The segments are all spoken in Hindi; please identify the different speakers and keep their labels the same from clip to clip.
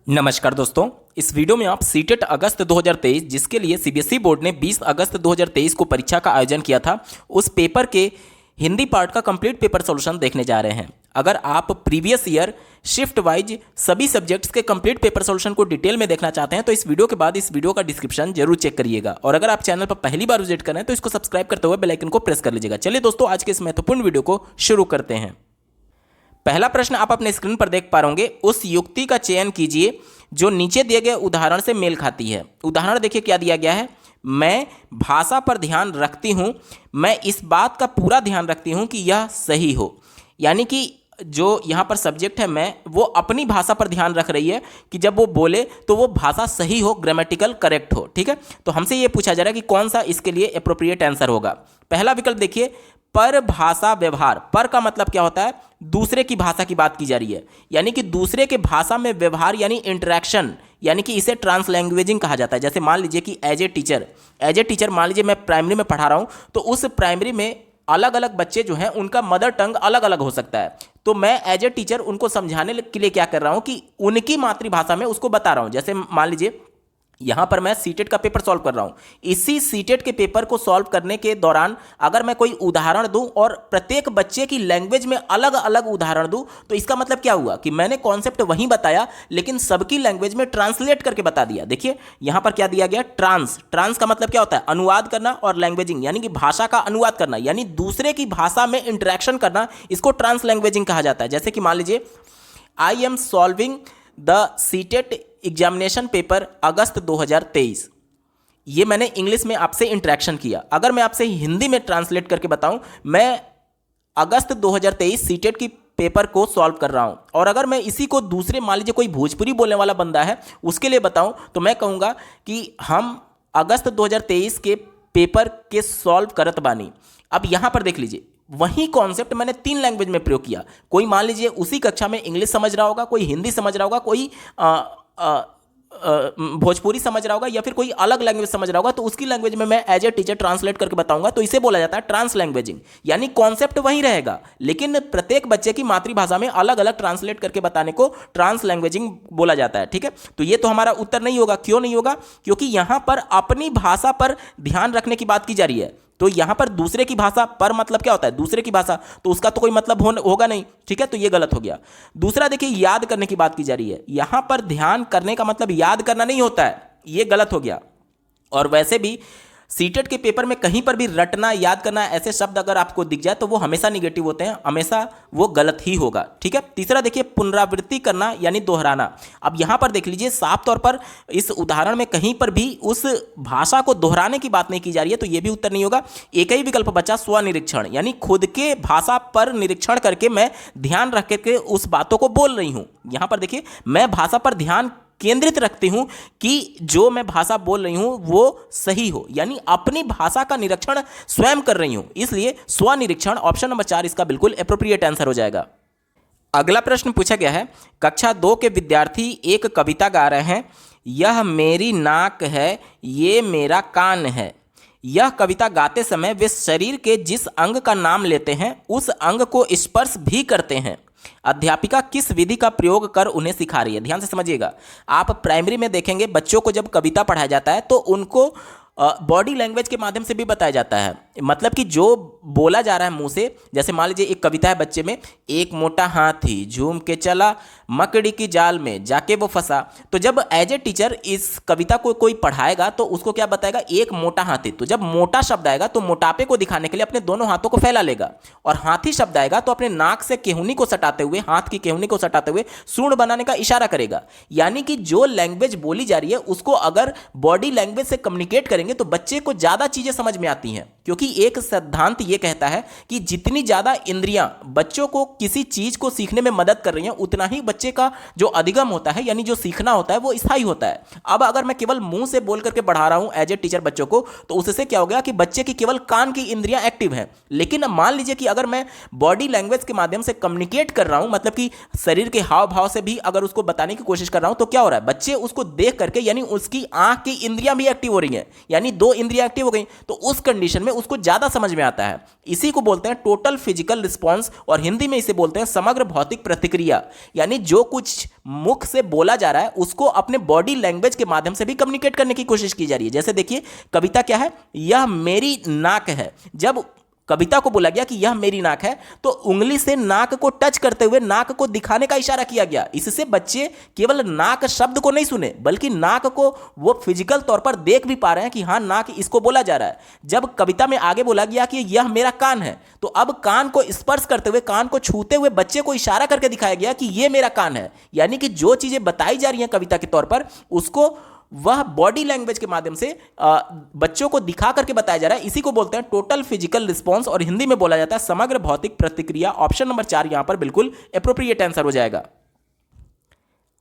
Speaker 1: नमस्कार दोस्तों, इस वीडियो में आप सीटेट अगस्त 2023 जिसके लिए सीबीएसई बोर्ड ने 20 अगस्त 2023 को परीक्षा का आयोजन किया था, उस पेपर के हिंदी पार्ट का कंप्लीट पेपर सॉल्यूशन देखने जा रहे हैं। अगर आप प्रीवियस ईयर शिफ्ट वाइज सभी सब्जेक्ट्स के कंप्लीट पेपर सॉल्यूशन को डिटेल में देखना चाहते हैं तो इस वीडियो के बाद इस वीडियो का डिस्क्रिप्शन जरूर चेक करिएगा। और अगर आप चैनल पर पहली बार विजिट कर रहे हैं तो इसको सब्सक्राइब करते हुए बेल आइकन को प्रेस कर लीजिएगा। चलिए दोस्तों, आज के इस महत्वपूर्ण वीडियो को शुरू करते हैं। पहला प्रश्न आप अपने स्क्रीन पर देख पा रहे होंगे। उस युक्ति का चयन कीजिए जो नीचे दिए गए उदाहरण से मेल खाती है। उदाहरण देखिए क्या दिया गया है। मैं भाषा पर ध्यान रखती हूँ, मैं इस बात का पूरा ध्यान रखती हूँ कि यह सही हो। यानी कि जो यहाँ पर सब्जेक्ट है मैं, वो अपनी भाषा पर ध्यान रख रही है कि जब वो बोले तो वो भाषा सही हो, ग्रामेटिकल करेक्ट हो। ठीक है, तो हमसे ये पूछा जा रहा है कि कौन सा इसके लिए एप्रोप्रिएट आंसर होगा। पहला विकल्प देखिए, पर भाषा व्यवहार। पर का मतलब क्या होता है? दूसरे की भाषा की बात की जा रही है, यानी कि दूसरे के भाषा में व्यवहार यानी इंटरेक्शन, यानी कि इसे ट्रांस लैंग्वेजिंग कहा जाता है। जैसे मान लीजिए कि एज ए टीचर मान लीजिए मैं प्राइमरी में पढ़ा रहा हूँ, तो उस प्राइमरी में अलग अलग बच्चे जो हैं उनका मदर टंग अलग अलग हो सकता है। तो मैं एज ए टीचर उनको समझाने के लिए क्या कर रहा हूँ कि उनकी मातृभाषा में उसको बता रहा हूँ। जैसे मान लीजिए यहाँ पर मैं सीटेट का पेपर सॉल्व कर रहा हूँ। इसी सीटेट के पेपर को सॉल्व करने के दौरान अगर मैं कोई उदाहरण दूं और प्रत्येक बच्चे की लैंग्वेज में अलग अलग उदाहरण दूं, तो इसका मतलब क्या हुआ कि मैंने कॉन्सेप्ट वहीं बताया लेकिन सबकी लैंग्वेज में ट्रांसलेट करके बता दिया। देखिए यहाँ पर क्या दिया गया, ट्रांस का मतलब क्या होता है? अनुवाद करना, और लैंग्वेजिंग यानी कि भाषा का अनुवाद करना, यानी दूसरे की भाषा में इंटरेक्शन करना, इसको ट्रांस लैंग्वेजिंग कहा जाता है। जैसे कि मान लीजिए I am solving the CTET examination paper August 2023। ये मैंने इंग्लिश में आपसे इंटरेक्शन किया। अगर मैं आपसे हिंदी में ट्रांसलेट करके बताऊं, मैं अगस्त 2023 सीटेट की पेपर को सॉल्व कर रहा हूं, और अगर मैं इसी को दूसरे मान लीजिए कोई भोजपुरी बोलने वाला बंदा है उसके लिए बताऊं, तो मैं कहूँगा कि हम अगस्त 2023 के पेपर के सॉल्व करत बानी। अब यहाँ पर देख लीजिए, वही कॉन्सेप्ट मैंने 3 लैंग्वेज में प्रयोग किया। कोई मान लीजिए उसी कक्षा में इंग्लिश समझ रहा होगा, कोई हिंदी समझ रहा होगा, कोई भोजपुरी समझ रहा होगा, या फिर कोई अलग लैंग्वेज समझ रहा होगा, तो उसकी लैंग्वेज में मैं एज ए टीचर ट्रांसलेट करके बताऊंगा। तो इसे बोला जाता है ट्रांस लैंग्वेजिंग, यानी कॉन्सेप्ट वही रहेगा लेकिन प्रत्येक बच्चे की मातृभाषा में अलग अलग ट्रांसलेट करके बताने को ट्रांस लैंग्वेजिंग बोला जाता है। ठीक है, तो ये तो हमारा उत्तर नहीं होगा। क्यों नहीं होगा? क्योंकि यहां पर अपनी भाषा पर ध्यान रखने की बात की जा रही है। तो यहां पर दूसरे की भाषा पर मतलब क्या होता है? दूसरे की भाषा, तो उसका तो कोई मतलब होगा नहीं। ठीक है, तो ये गलत हो गया। दूसरा देखिए, याद करने की बात की जा रही है। यहां पर ध्यान करने का मतलब याद करना नहीं होता है, ये गलत हो गया। और वैसे भी सीटेट के पेपर में कहीं पर भी रटना, याद करना, ऐसे शब्द अगर आपको दिख जाए तो वो हमेशा निगेटिव होते हैं, हमेशा वो गलत ही होगा। ठीक है, तीसरा देखिए, पुनरावृत्ति करना यानी दोहराना। अब यहां पर देख लीजिए, साफ तौर पर इस उदाहरण में कहीं पर भी उस भाषा को दोहराने की बात नहीं की जा रही है, तो ये भी उत्तर नहीं होगा। एक ही विकल्प बचा, स्वनिरीक्षण, यानी खुद के भाषा पर निरीक्षण करके मैं ध्यान रख के उस बातों को बोल रही हूं। यहां पर देखिए, मैं भाषा पर ध्यान केंद्रित रखती हूं कि जो मैं भाषा बोल रही हूं वो सही हो, यानी अपनी भाषा का निरीक्षण स्वयं कर रही हूं, इसलिए स्वनिरीक्षण ऑप्शन नंबर 4 इसका बिल्कुल एप्रोप्रिएट आंसर हो जाएगा। अगला प्रश्न पूछा गया है, कक्षा 2 के विद्यार्थी एक कविता गा रहे हैं। यह मेरी नाक है, ये मेरा कान है। यह कविता गाते समय वे शरीर के जिस अंग का नाम लेते हैं उस अंग को स्पर्श भी करते हैं। अध्यापिका किस विधि का प्रयोग कर उन्हें सिखा रही है? ध्यान से समझिएगा। आप प्राइमरी में देखेंगे बच्चों को जब कविता पढ़ाया जाता है तो उनको बॉडी लैंग्वेज के माध्यम से भी बताया जाता है, मतलब कि जो बोला जा रहा है मुंह से। जैसे मान लीजिए एक कविता है बच्चे में, एक मोटा हाथी झूम के चला, मकड़ी की जाल में जाके वो फंसा। तो जब एज ए टीचर इस कविता को कोई पढ़ाएगा तो उसको क्या बताएगा? एक मोटा हाथी। तो जब मोटा शब्द आएगा तो मोटापे को दिखाने के लिए अपने दोनों हाथों को फैला लेगा, और हाथी शब्द आएगा तो अपने नाक से केहूनी को सटाते हुए, हाथ की केहूनी को सटाते हुए सूंड बनाने का इशारा करेगा। यानी कि जो लैंग्वेज बोली जा रही है उसको अगर बॉडी लैंग्वेज से कम्युनिकेट करेंगे तो बच्चे को ज्यादा चीजें समझ में आती हैं, क्योंकि एक सिद्धांत यह कहता है कि जितनी ज्यादा इंद्रियां बच्चों को किसी चीज को सीखने में मदद कर रही हैं उतना ही बच्चे का जो अधिगम होता है, यानी जो सीखना होता है, वो स्थायी होता है। अब अगर मैं केवल मुंह से बोल करके पढ़ा रहा हूं एज ए टीचर बच्चों को, तो उससे क्या हो गया कि बच्चे की केवल कान की इंद्रियां एक्टिव हैं। लेकिन मान लीजिए कि अगर मैं बॉडी लैंग्वेज के माध्यम से कम्युनिकेट कर रहा हूं, मतलब कि शरीर के हाव भाव से भी अगर उसको बताने की कोशिश कर रहा हूं, तो क्या हो रहा है? बच्चे उसको देख करके, यानी उसकी आंख की इंद्रियां भी एक्टिव हो रही हैं, यानी 2 इंद्रियां एक्टिव हो गई। तो उस कंडीशन में उसको उसको ज़्यादा समझ में आता है। इसी को बोलते हैं टोटल फिजिकल रिस्पॉन्स, और हिंदी में इसे बोलते हैं समग्र भौतिक प्रतिक्रिया। यानी जो कुछ मुख से बोला जा रहा है उसको अपने बॉडी लैंग्वेज के माध्यम से भी कम्युनिकेट करने की कोशिश की जा रही है। जैसे देखिए, कविता क्या है, यह मेरी नाक है। जब कविता को बोला गया कि यह मेरी नाक है, तो उंगली से नाक को टच करते हुए नाक को दिखाने का इशारा किया गया। इससे बच्चे केवल नाक शब्द को नहीं सुने, बल्कि नाक को वो फिजिकल तौर पर देख भी पा रहे हैं कि हाँ, नाक इसको बोला जा रहा है। जब कविता में आगे बोला गया कि यह मेरा कान है, तो अब कान को स्पर्श करते हुए, कान को छूते हुए बच्चे को इशारा करके दिखाया गया कि यह मेरा कान है। यानी कि जो चीजें बताई जा रही हैं कविता के तौर पर, उसको वह बॉडी लैंग्वेज के माध्यम से बच्चों को दिखा करके बताया जा रहा है। इसी को बोलते हैं टोटल फिजिकल रिस्पॉन्स, और हिंदी में बोला जाता है समग्र भौतिक प्रतिक्रिया। ऑप्शन नंबर 4 यहां पर बिल्कुल एप्रोप्रिएट आंसर हो जाएगा।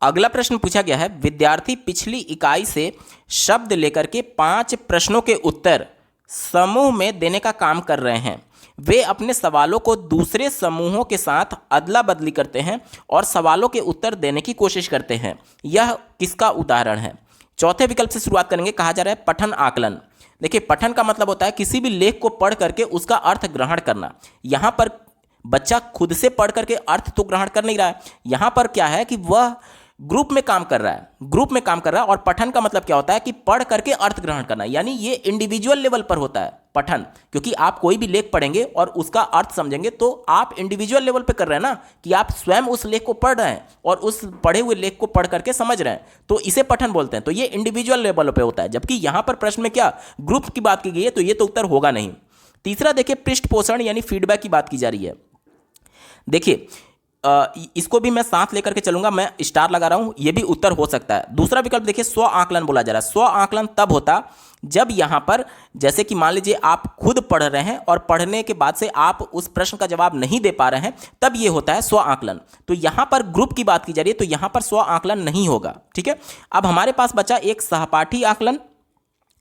Speaker 1: अगला प्रश्न पूछा गया है, विद्यार्थी पिछली इकाई से शब्द लेकर के 5 प्रश्नों के उत्तर समूह में देने का काम कर रहे हैं। वे अपने सवालों को दूसरे समूहों के साथ अदला बदली करते हैं और सवालों के उत्तर देने की कोशिश करते हैं। यह किसका उदाहरण है? चौथे विकल्प से शुरुआत करेंगे। कहा जा रहा है पठन आकलन। देखिए, पठन का मतलब होता है किसी भी लेख को पढ़ करके उसका अर्थ ग्रहण करना। यहां पर बच्चा खुद से पढ़ करके अर्थ तो ग्रहण कर नहीं रहा है, यहां पर क्या है कि वह ग्रुप में काम कर रहा है, ग्रुप में काम कर रहा है। और पठन का मतलब क्या होता है कि पढ़ करके अर्थ ग्रहण करना, यानी ये इंडिविजुअल लेवल पर होता है पठन। क्योंकि आप कोई भी लेख पढ़ेंगे और उसका अर्थ समझेंगे तो आप इंडिविजुअल लेवल पे कर रहे हैं ना, कि आप स्वयं उस लेख को पढ़ रहे हैं और उस पढ़े हुए लेख को पढ़ करके समझ रहे हैं, तो इसे पठन बोलते हैं। तो ये इंडिविजुअल लेवल पे होता है। जबकि यहां पर प्रश्न में क्या ग्रुप की बात की गई है, तो ये तो उत्तर होगा नहीं। तीसरा देखिए, पृष्ठ पोषण यानी फीडबैक की बात की जा रही है। देखिए, इसको भी मैं साथ लेकर के चलूंगा, मैं स्टार लगा रहा हूं, यह भी उत्तर हो सकता है। दूसरा विकल्प देखिए, स्व आकलन बोला जा रहा है। स्व आकलन तब होता जब यहां पर, जैसे कि मान लीजिए आप खुद पढ़ रहे हैं और पढ़ने के बाद से आप उस प्रश्न का जवाब नहीं दे पा रहे हैं, तब यह होता है स्व आकलन। तो यहां पर ग्रुप की बात की जा रही है, तो यहां पर स्व आकलन नहीं होगा। ठीक है, अब हमारे पास बचा एक सहपाठी आकलन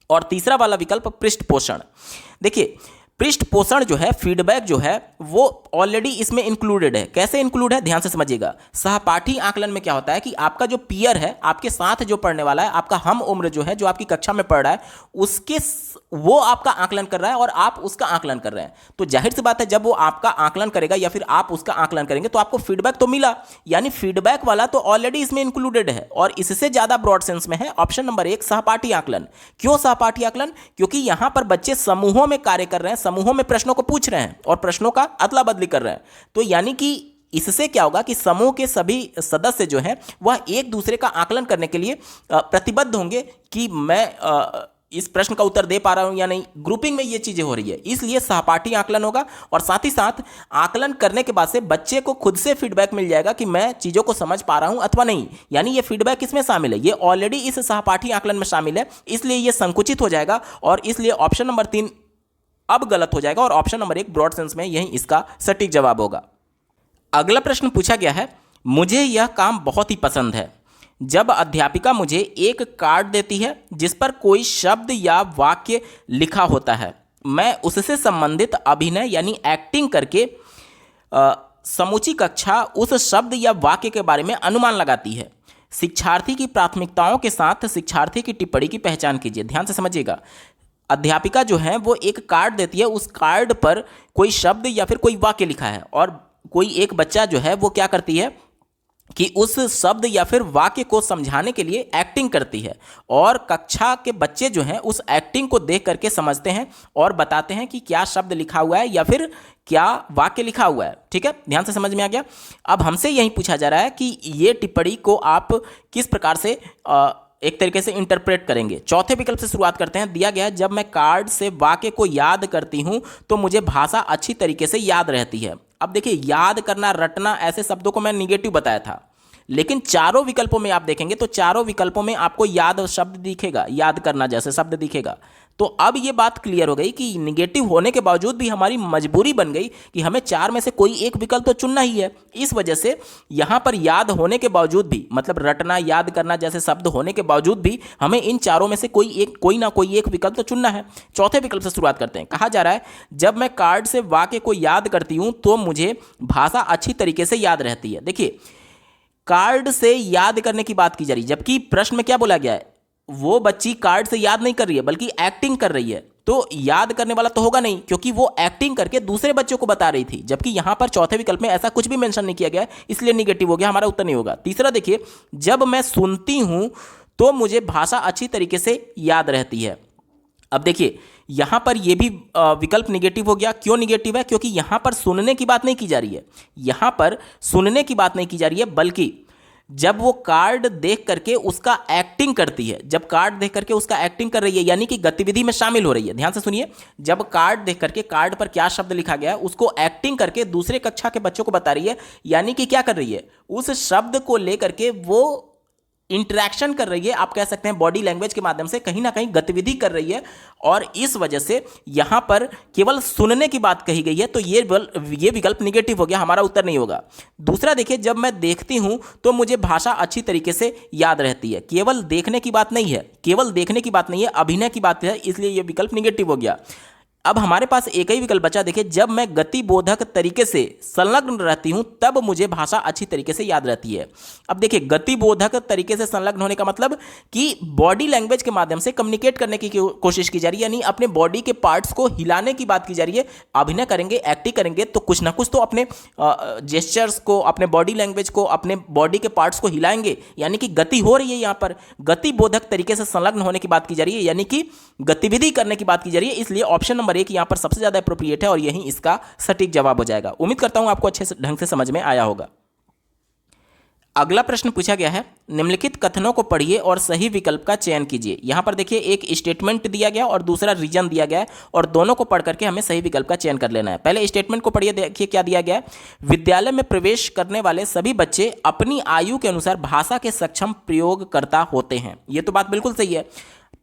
Speaker 1: और तीसरा वाला विकल्प पृष्ठ पोषण। देखिए, पृष्ठ पोषण जो है, फीडबैक जो है, वो ऑलरेडी इसमें इंक्लूडेड है। कैसे इंक्लूड है, ध्यान से समझिएगा। सहपाठी आकलन में क्या होता है कि आपका जो पीयर है, आपके साथ जो पढ़ने वाला है, आपका हम उम्र जो है, जो आपकी कक्षा में पढ़ रहा है, उसके वो आपका आकलन कर रहा है और आप उसका आकलन कर रहे हैं। तो जाहिर सी बात है, जब वो आपका आकलन करेगा या फिर आप उसका आकलन करेंगे तो आपको फीडबैक तो मिला, यानी फीडबैक वाला तो ऑलरेडी इसमें इंक्लूडेड है। और इससे ज्यादा ब्रॉड सेंस में है ऑप्शन नंबर 1 सहपाठी आकलन। क्यों सहपाठी आकलन? क्योंकि यहां पर बच्चे समूहों में कार्य कर रहे हैं, समूहों में प्रश्नों को पूछ रहे हैं और प्रश्नों का अदला बदली कर रहे हैं। तो यानी कि इससे क्या होगा कि समूह के सभी सदस्य जो हैं वह एक दूसरे का आकलन करने के लिए प्रतिबद्ध होंगे कि मैं इस प्रश्न का उत्तर दे पा रहा हूं या नहीं। ग्रुपिंग में ये चीजें हो रही है, इसलिए सहपाठी आकलन होगा। और साथ ही साथ आकलन करने के बाद से बच्चे को खुद से फीडबैक मिल जाएगा कि मैं चीजों को समझ पा रहा हूं अथवा नहीं। यानी ये फीडबैक किसमें शामिल है? ये ऑलरेडी इस सहपाठी आकलन में शामिल है, इसलिए ये संकुचित हो जाएगा और इसलिए ऑप्शन नंबर 3 अब गलत हो जाएगा और ऑप्शन नंबर 1 ब्रॉड सेंस में यही इसका सटीक जवाब होगा। अगला प्रश्न पूछा गया है, मुझे यह काम बहुत ही पसंद है। जब अध्यापिका मुझे एक कार्ड देती है जिस पर कोई शब्द या वाक्य लिखा होता है, मैं उससे संबंधित अभिनय यानी एक्टिंग करके समूची कक्षा उस शब्द या वाक्य के बारे में अनुमान लगाती है। शिक्षार्थी की प्राथमिकताओं के साथ शिक्षार्थी की टिप्पणी की पहचान कीजिए। ध्यान से समझिएगा, अध्यापिका जो है वो एक कार्ड देती है, उस कार्ड पर कोई शब्द या फिर कोई वाक्य लिखा है और कोई एक बच्चा जो है वो क्या करती है कि उस शब्द या फिर वाक्य को समझाने के लिए एक्टिंग करती है और कक्षा के बच्चे जो हैं उस एक्टिंग को देख करके समझते हैं और बताते हैं कि क्या शब्द लिखा हुआ है या फिर क्या वाक्य लिखा हुआ है। ठीक है, ध्यान से समझ में आ गया। अब हमसे यही पूछा जा रहा है कि ये टिप्पणी को आप किस प्रकार से एक तरीके से इंटरप्रेट करेंगे। चौथे विकल्प से शुरुआत करते हैं। दिया गया है, जब मैं कार्ड से वाक्य को याद करती हूं तो मुझे भाषा अच्छी तरीके से याद रहती है। अब देखिए, याद करना, रटना, ऐसे शब्दों को मैं निगेटिव बताया था, लेकिन चारों विकल्पों में आप देखेंगे तो चारों विकल्पों में आपको याद शब्द दिखेगा, याद करना जैसे शब्द दिखेगा। तो अब ये बात क्लियर हो गई कि निगेटिव होने के बावजूद भी हमारी मजबूरी बन गई कि हमें 4 में से कोई एक विकल्प तो चुनना ही है। इस वजह से यहां पर याद होने के बावजूद भी, मतलब रटना, याद करना जैसे शब्द होने के बावजूद भी हमें इन चारों में से कोई ना कोई एक विकल्प तो चुनना है। चौथे विकल्प से शुरुआत करते हैं। कहा जा रहा है, जब मैं कार्ड से वाक्य को याद करती हूं तो मुझे भाषा अच्छी तरीके से याद रहती है। देखिए, कार्ड से याद करने की बात की जा रही है, जबकि प्रश्न में क्या बोला गया है, वो बच्ची कार्ड से याद नहीं कर रही है बल्कि एक्टिंग कर रही है। तो याद करने वाला तो होगा नहीं, क्योंकि वो एक्टिंग करके दूसरे बच्चों को बता रही थी, जबकि यहां पर चौथे विकल्प में ऐसा कुछ भी मेंशन नहीं किया गया, इसलिए निगेटिव हो गया, हमारा उत्तर नहीं होगा। तीसरा देखिए, जब मैं सुनती हूं तो मुझे भाषा अच्छी तरीके से याद रहती है। अब देखिए यहां पर यह भी विकल्प निगेटिव हो गया। क्यों निगेटिव है? क्योंकि यहां पर सुनने की बात नहीं की जा रही है, यहां पर सुनने की बात नहीं की जा रही है, बल्कि जब वो कार्ड देख करके उसका एक्टिंग करती है, जब कार्ड देख करके उसका एक्टिंग कर रही है, यानी कि गतिविधि में शामिल हो रही है। ध्यान से सुनिए, जब कार्ड देख करके कार्ड पर क्या शब्द लिखा गया है उसको एक्टिंग करके दूसरे कक्षा के बच्चों को बता रही है, यानी कि क्या कर रही है, उस शब्द को लेकर के वो इंटरेक्शन कर रही है, आप कह सकते हैं बॉडी लैंग्वेज के माध्यम से कहीं ना कहीं गतिविधि कर रही है, और इस वजह से यहां पर केवल सुनने की बात कही गई है, तो ये विकल्प निगेटिव हो गया, हमारा उत्तर नहीं होगा। दूसरा देखिए, जब मैं देखती हूं तो मुझे भाषा अच्छी तरीके से याद रहती है, केवल देखने की बात नहीं है, केवल देखने की बात नहीं है, अभिनय की बात है, इसलिए यह विकल्प निगेटिव हो गया। अब हमारे पास एक ही विकल्प बचा, देखिए, जब मैं गतिबोधक तरीके से संलग्न रहती हूं तब मुझे भाषा अच्छी तरीके से याद रहती है। अब देखिए, गतिबोधक तरीके से संलग्न होने का मतलब कि बॉडी लैंग्वेज के माध्यम से कम्युनिकेट करने की कोशिश की जा रही है, यानी अपने बॉडी के पार्ट्स को हिलाने की बात की जा रही है। अभिनय करेंगे, एक्टिंग करेंगे तो कुछ ना कुछ तो अपने जेस्चर्स को, अपने बॉडी लैंग्वेज को, अपने बॉडी के पार्ट्स को हिलाएंगे, यानी कि गति हो रही है। यहां पर गतिबोधक तरीके से संलग्न होने की बात की जा रही है, यानी कि गतिविधि करने की बात की जा रही है, इसलिए ऑप्शन नंबर एक यहां पर सबसे ज्यादा एप्रोप्रिएट है और यही इसका सटीक जवाब हो जाएगा। उम्मीद करता हूं आपको अच्छे ढंग से समझ में आया होगा। अगला प्रश्न पूछा गया है, निम्नलिखित कथनों को पढ़िए और सही विकल्प का चयन कीजिए। यहां पर देखिए एक स्टेटमेंट दिया गया और दूसरा रीजन दिया गया है, और दोनों को पढ़ करके हमें सही विकल्प का चयन कर लेना है। पहले स्टेटमेंट को पढ़िए, देखिए क्या दिया गया है। विद्यालय में प्रवेश करने वाले सभी बच्चे अपनी आयु के अनुसार भाषा के सक्षम प्रयोगकर्ता होते हैं। यह तो बात बिल्कुल सही है।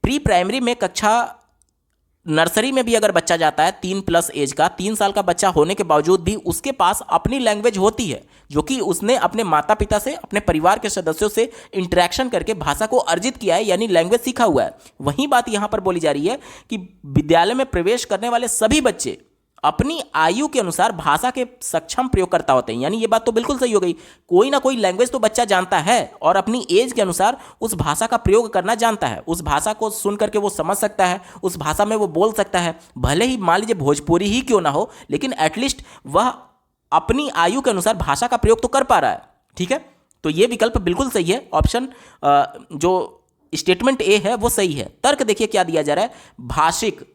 Speaker 1: प्री प्राइमरी में कक्षा नर्सरी में भी अगर बच्चा जाता है 3+ एज का, 3 साल का बच्चा होने के बावजूद भी उसके पास अपनी लैंग्वेज होती है, जो कि उसने अपने माता पिता से, अपने परिवार के सदस्यों से इंटरेक्शन करके भाषा को अर्जित किया है, यानी लैंग्वेज सीखा हुआ है। वही बात यहां पर बोली जा रही है कि विद्यालय में प्रवेश करने वाले सभी बच्चे अपनी आयु के अनुसार भाषा के सक्षम प्रयोगकर्ता होते हैं, यानी ये बात तो बिल्कुल सही हो गई। कोई ना कोई लैंग्वेज तो बच्चा जानता है और अपनी एज के अनुसार उस भाषा का प्रयोग करना जानता है, उस भाषा को सुन करके वो समझ सकता है, उस भाषा में वो बोल सकता है, भले ही मान लीजिए भोजपुरी ही क्यों ना हो, लेकिन एटलीस्ट वह अपनी आयु के अनुसार भाषा का प्रयोग तो कर पा रहा है। ठीक है, तो ये विकल्प बिल्कुल सही है। ऑप्शन जो स्टेटमेंट ए है वो सही है। तर्क देखिए क्या दिया जा रहा है, भाषिक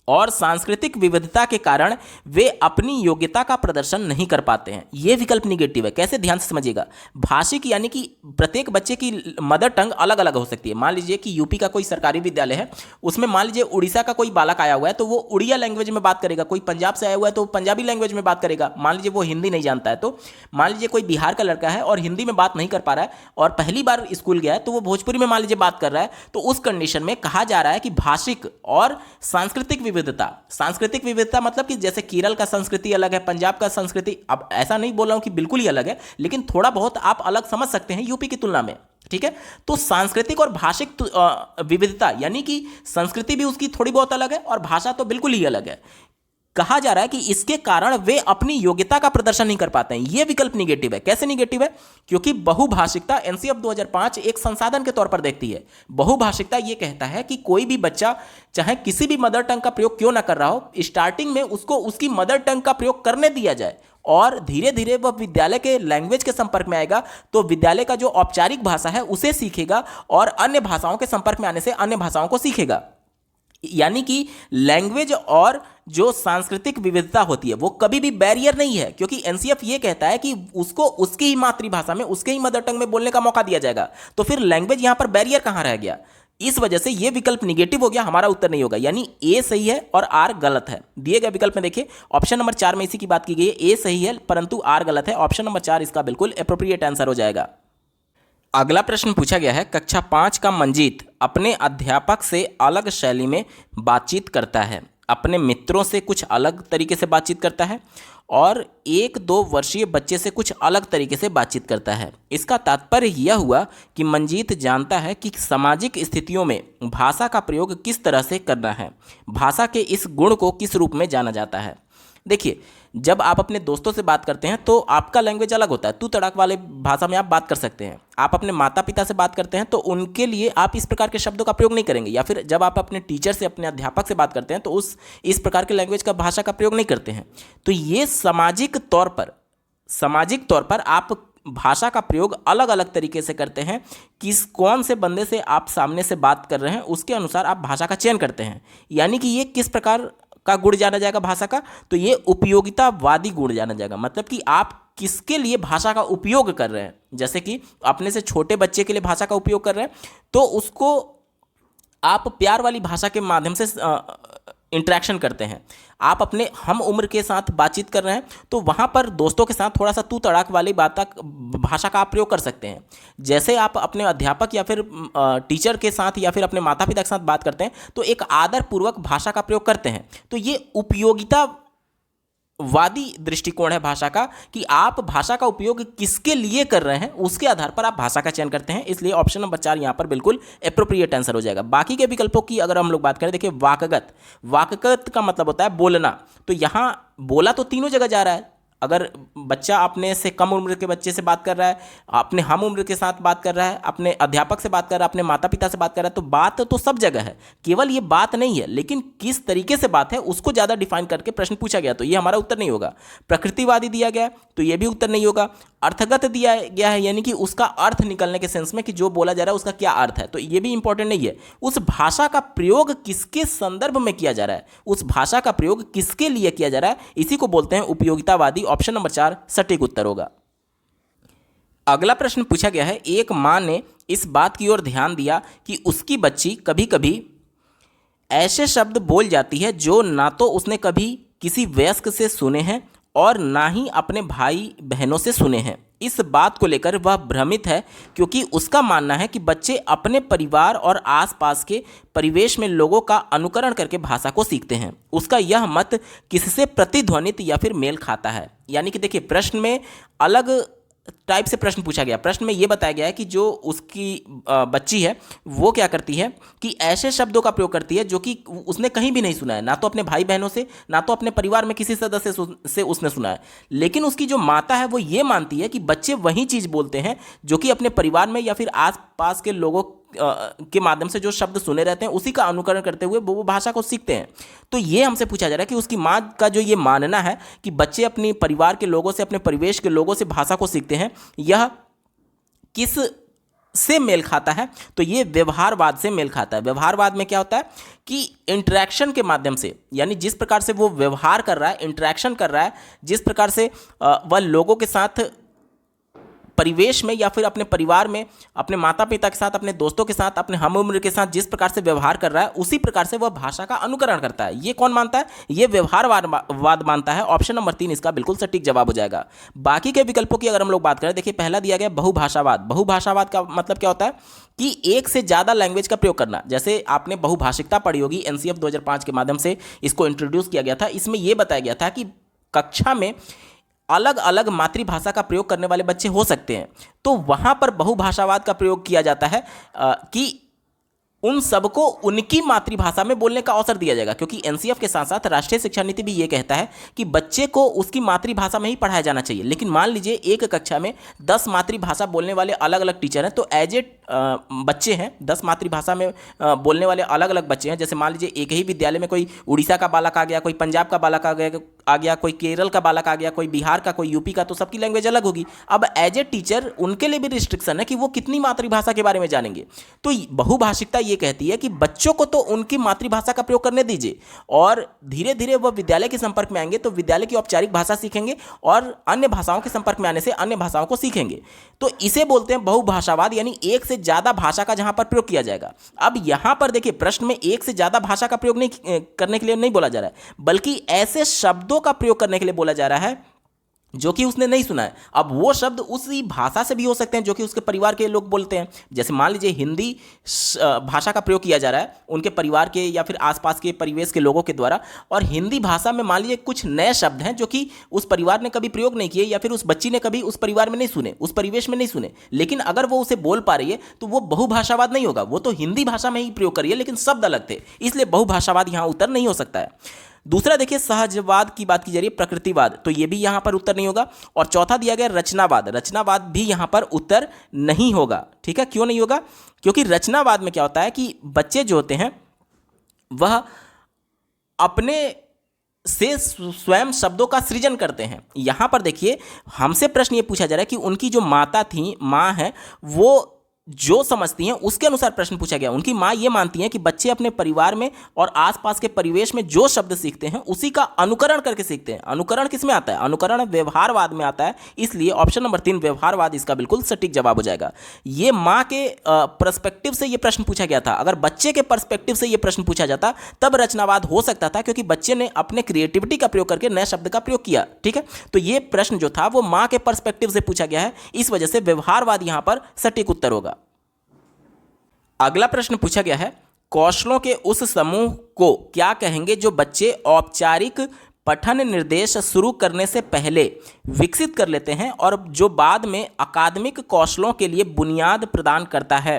Speaker 1: और सांस्कृतिक विविधता के कारण वे अपनी योग्यता का प्रदर्शन नहीं कर पाते हैं। यह विकल्प निगेटिव है। कैसे, ध्यान से समझिएगा। भाषिक यानी कि प्रत्येक बच्चे की मदर टंग अलग अलग हो सकती है। मान लीजिए कि यूपी का कोई सरकारी विद्यालय है, उसमें मान लीजिए उड़ीसा का कोई बालक आया हुआ है तो वो उड़िया लैंग्वेज में बात करेगा, कोई पंजाब से आया हुआ है तो पंजाबी लैंग्वेज में बात करेगा। मान लीजिए वो हिंदी नहीं जानता है, तो मान लीजिए कोई बिहार का लड़का है और हिंदी में बात नहीं कर पा रहा है और पहली बार स्कूल गया है तो वो भोजपुरी में मान लीजिए बात कर रहा है, तो उस कंडीशन में कहा जा रहा है कि भाषिक और सांस्कृतिक विविधता, सांस्कृतिक विविधता मतलब कि जैसे केरल का संस्कृति अलग है, पंजाब का संस्कृति, अब ऐसा नहीं बोल रहा हूं कि बिल्कुल ही अलग है, लेकिन थोड़ा बहुत आप अलग समझ सकते हैं यूपी की तुलना में। ठीक है, तो सांस्कृतिक और भाषिक विविधता यानी कि संस्कृति भी उसकी थोड़ी बहुत अलग है और भाषा तो बिल्कुल ही अलग है। कहा जा रहा है कि इसके कारण वे अपनी योग्यता का प्रदर्शन नहीं कर पाते हैं। यह विकल्प निगेटिव है। कैसे निगेटिव है? क्योंकि बहुभाषिकता एनसीएफ 2005 एक संसाधन के तौर पर देखती है। बहुभाषिकता यह कहता है कि कोई भी बच्चा चाहे किसी भी मदर टंग का प्रयोग क्यों ना कर रहा हो, स्टार्टिंग में उसको उसकी मदर टंग का प्रयोग करने दिया जाए और धीरे धीरे वह विद्यालय के लैंग्वेज के संपर्क में आएगा तो विद्यालय का जो औपचारिक भाषा है उसे सीखेगा और अन्य भाषाओं के संपर्क में आने से अन्य भाषाओं को सीखेगा। यानी कि लैंग्वेज और जो सांस्कृतिक विविधता होती है वो कभी भी बैरियर नहीं है, क्योंकि एनसीएफ ये कहता है कि उसको उसकी ही मातृभाषा में, उसके ही मदर टंग में बोलने का मौका दिया जाएगा। तो फिर लैंग्वेज यहां पर बैरियर कहां रह गया? इस वजह से यह विकल्प निगेटिव हो गया, हमारा उत्तर नहीं होगा। यानी ए सही है और आर गलत है। दिए गए विकल्प में देखिए ऑप्शन नंबर 4 में इसी की बात की गई है, ए सही है परंतु आर गलत है। ऑप्शन नंबर 4 इसका बिल्कुल एप्रोप्रिएट आंसर हो जाएगा। अगला प्रश्न पूछा गया है, कक्षा 5 का मंजीत अपने अध्यापक से अलग शैली में बातचीत करता है, अपने मित्रों से कुछ अलग तरीके से बातचीत करता है और 1-2 वर्षीय बच्चे से कुछ अलग तरीके से बातचीत करता है। इसका तात्पर्य यह हुआ कि मंजीत जानता है कि सामाजिक स्थितियों में भाषा का प्रयोग किस तरह से करना है। भाषा के इस गुण को किस रूप में जाना जाता है? देखिए, जब आप अपने दोस्तों से बात करते हैं तो आपका लैंग्वेज अलग होता है, तू तड़ाक वाले भाषा में आप बात कर सकते हैं। आप अपने माता पिता से बात करते हैं तो उनके लिए आप इस प्रकार के शब्दों का प्रयोग नहीं करेंगे, या फिर जब आप अपने टीचर से, अपने अध्यापक से बात करते हैं तो इस प्रकार के लैंग्वेज का, भाषा का प्रयोग नहीं करते हैं। तो ये सामाजिक तौर पर आप भाषा का प्रयोग अलग अलग तरीके से करते हैं। कौन से बंदे से आप सामने से बात कर रहे हैं उसके अनुसार आप भाषा का चयन करते हैं। यानी कि ये किस प्रकार का गुण जाना जाएगा भाषा का, तो ये उपयोगितावादी गुण जाना जाएगा। मतलब कि आप किसके लिए भाषा का उपयोग कर रहे हैं। जैसे कि अपने से छोटे बच्चे के लिए भाषा का उपयोग कर रहे हैं तो उसको आप प्यार वाली भाषा के माध्यम से इंटरेक्शन करते हैं। आप अपने हम उम्र के साथ बातचीत कर रहे हैं तो वहाँ पर दोस्तों के साथ थोड़ा सा तू तड़ाक वाली भाषा का आप प्रयोग कर सकते हैं। जैसे आप अपने अध्यापक या फिर टीचर के साथ या फिर अपने माता पिता के साथ बात करते हैं तो एक आदरपूर्वक भाषा का प्रयोग करते हैं। तो ये उपयोगितावादी दृष्टिकोण है भाषा का, कि आप भाषा का उपयोग किसके लिए कर रहे हैं उसके आधार पर आप भाषा का चयन करते हैं। इसलिए ऑप्शन नंबर 4 यहाँ पर बिल्कुल एप्रोप्रिएट आंसर हो जाएगा। बाकी के विकल्पों की अगर हम लोग बात करें, देखिए वाकगत का मतलब होता है बोलना। तो यहाँ बोला तो तीनों जगह जा रहा है। अगर बच्चा अपने से कम उम्र के बच्चे से बात कर रहा है, अपने हम उम्र के साथ बात कर रहा है, अपने अध्यापक से बात कर रहा है, अपने माता पिता से बात कर रहा है, तो बात तो सब जगह है, केवल ये बात नहीं है। लेकिन किस तरीके से बात है उसको ज़्यादा डिफाइन करके प्रश्न पूछा गया, तो ये हमारा उत्तर नहीं होगा। प्रकृतिवादी दिया गया तो ये भी उत्तर नहीं होगा। अर्थगत दिया गया है, यानी कि उसका अर्थ निकलने के सेंस में कि जो बोला जा रहा है उसका क्या अर्थ है, तो ये भी इंपॉर्टेंट नहीं है। उस भाषा का प्रयोग किसके संदर्भ में किया जा रहा है, उस भाषा का प्रयोग किसके लिए किया जा रहा है, इसी को बोलते हैं उपयोगितावादी। ऑप्शन नंबर 4 सटीक उत्तर होगा। अगला प्रश्न पूछा गया है, एक मां ने इस बात की ओर ध्यान दिया कि उसकी बच्ची कभी कभी ऐसे शब्द बोल जाती है जो ना तो उसने कभी किसी वयस्क से सुने हैं और ना ही अपने भाई बहनों से सुने हैं। इस बात को लेकर वह भ्रमित है क्योंकि उसका मानना है कि बच्चे अपने परिवार और आसपास के परिवेश में लोगों का अनुकरण करके भाषा को सीखते हैं। उसका यह मत किससे प्रतिध्वनित या फिर मेल खाता है। यानी कि देखिए, प्रश्न में अलग टाइप से प्रश्न पूछा गया। प्रश्न में यह बताया गया है कि जो उसकी बच्ची है वो क्या करती है कि ऐसे शब्दों का प्रयोग करती है जो कि उसने कहीं भी नहीं सुना है, ना तो अपने भाई बहनों से, ना तो अपने परिवार में किसी सदस्य से उसने सुना है। लेकिन उसकी जो माता है वो ये मानती है कि बच्चे वही चीज़ बोलते हैं जो कि अपने परिवार में या फिर आसपास के लोगों के माध्यम से जो शब्द सुने रहते हैं उसी का अनुकरण करते हुए वो भाषा को सीखते हैं। तो ये हमसे पूछा जा रहा है कि उसकी माँ का जो ये मानना है कि बच्चे अपने परिवार के लोगों से, अपने परिवेश के लोगों से भाषा को सीखते हैं, यह किस से मेल खाता है, तो ये व्यवहारवाद से मेल खाता है। व्यवहारवाद में क्या होता है कि इंटरेक्शन के माध्यम से, यानी जिस प्रकार से वो व्यवहार कर रहा है, इंटरेक्शन कर रहा है, जिस प्रकार से वह लोगों के साथ परिवेश में या फिर अपने परिवार में, अपने माता पिता के साथ, अपने दोस्तों के साथ, अपने हम उम्र के साथ जिस प्रकार से व्यवहार कर रहा है उसी प्रकार से वह भाषा का अनुकरण करता है। ये कौन मानता है? ये व्यवहारवाद मानता है। ऑप्शन नंबर 3 इसका बिल्कुल सटीक जवाब हो जाएगा। बाकी के विकल्पों की अगर हम लोग बात करें, देखिए पहला दिया गया बहुभाषावाद। बहुभाषावाद का मतलब क्या होता है कि एक से ज़्यादा लैंग्वेज का प्रयोग करना। जैसे आपने बहुभाषिकता पढ़ी होगी, एनसीएफ 2005 के माध्यम से इसको इंट्रोड्यूस किया गया था। इसमें यह बताया गया था कि कक्षा में अलग अलग मातृभाषा का प्रयोग करने वाले बच्चे हो सकते हैं, तो वहाँ पर बहुभाषावाद का प्रयोग किया जाता है कि उन सबको उनकी मातृभाषा में बोलने का अवसर दिया जाएगा। क्योंकि एनसीएफ के साथ साथ राष्ट्रीय शिक्षा नीति भी ये कहता है कि बच्चे को उसकी मातृभाषा में ही पढ़ाया जाना चाहिए। लेकिन मान लीजिए एक कक्षा में 10 मातृभाषा बोलने वाले अलग अलग टीचर हैं, तो एज ए बच्चे हैं, 10 मातृभाषा में बोलने वाले अलग अलग बच्चे हैं। जैसे मान लीजिए एक ही विद्यालय में कोई उड़ीसा का बालक आ गया, कोई पंजाब का बालक आ गया, कोई केरल का बालक आ गया, कोई बिहार का, कोई यूपी का, तो सबकी लैंग्वेज अलग होगी। अब एज ए टीचर उनके लिए भी रिस्ट्रिक्शन है कि वो कितनी मातृभाषा के बारे में जानेंगे। तो बहुभाषिकता ये कहती है कि बच्चों को तो उनकी मातृभाषा का प्रयोग करने दीजिए, और धीरे धीरे वह विद्यालय के संपर्क में आएंगे तो विद्यालय की औपचारिक भाषा सीखेंगे और अन्य भाषाओं के संपर्क में आने से अन्य भाषाओं को सीखेंगे। तो इसे बोलते हैं बहुभाषावाद, यानी एक से ज़्यादा भाषा का जहाँ पर प्रयोग किया जाएगा। अब यहाँ पर देखिए, प्रश्न में एक से ज़्यादा भाषा का प्रयोग नहीं करने के लिए नहीं बोला जा रहा है, बल्कि ऐसे शब्दों का प्रयोग करने के लिए बोला जा रहा है जो कि उसने नहीं सुना है। अब वो शब्द उसी भाषा से भी हो सकते हैं जो कि उसके परिवार के लोग बोलते हैं। जैसे मान लीजिए हिंदी भाषा का प्रयोग किया जा रहा है उनके परिवार के या फिर आसपास के परिवेश के लोगों के द्वारा, और हिंदी भाषा में मान लीजिए कुछ नए शब्द हैं जो कि उस परिवार ने कभी प्रयोग नहीं किए या फिर उस बच्ची ने कभी उस परिवार में नहीं सुने, उस परिवेश में नहीं सुने, लेकिन अगर वो उसे बोल पा रही है तो वो बहुभाषावाद नहीं होगा। वो तो हिंदी भाषा में ही प्रयोग करिए लेकिन शब्द अलग थे, इसलिए बहुभाषावाद यहाँ उत्तर नहीं हो सकता है। दूसरा देखिए सहजवाद की बात की जा रही है, प्रकृतिवाद, तो ये भी यहाँ पर उत्तर नहीं होगा। और चौथा दिया गया रचनावाद, रचनावाद भी यहाँ पर उत्तर नहीं होगा। ठीक है, क्यों नहीं होगा? क्योंकि रचनावाद में क्या होता है कि बच्चे जो होते हैं वह अपने से स्वयं शब्दों का सृजन करते हैं। यहाँ पर देखिए हमसे प्रश्न ये पूछा जा रहा है कि उनकी जो माता थी, माँ है, वो जो समझती हैं उसके अनुसार प्रश्न पूछा गया। उनकी माँ ये मानती हैं कि बच्चे अपने परिवार में और आसपास के परिवेश में जो शब्द सीखते हैं उसी का अनुकरण करके सीखते हैं। अनुकरण किस में आता है? अनुकरण व्यवहारवाद में आता है। इसलिए ऑप्शन नंबर 3 व्यवहारवाद इसका बिल्कुल सटीक जवाब हो जाएगा। ये माँ के पर्सपेक्टिव से ये प्रश्न पूछा गया था। अगर बच्चे के पर्सपेक्टिव से ये प्रश्न पूछा जाता तब रचनावाद हो सकता था, क्योंकि बच्चे ने अपने क्रिएटिविटी का प्रयोग करके नए शब्द का प्रयोग किया। ठीक है, तो ये प्रश्न जो था वो माँ के पर्सपेक्टिव से पूछा गया है, इस वजह से व्यवहारवाद यहाँ पर सटीक उत्तर होगा। अगला प्रश्न पूछा गया है, कौशलों के उस समूह को क्या कहेंगे जो बच्चे औपचारिक पठन निर्देश शुरू करने से पहले विकसित कर लेते हैं और जो बाद में अकादमिक कौशलों के लिए बुनियाद प्रदान करता है?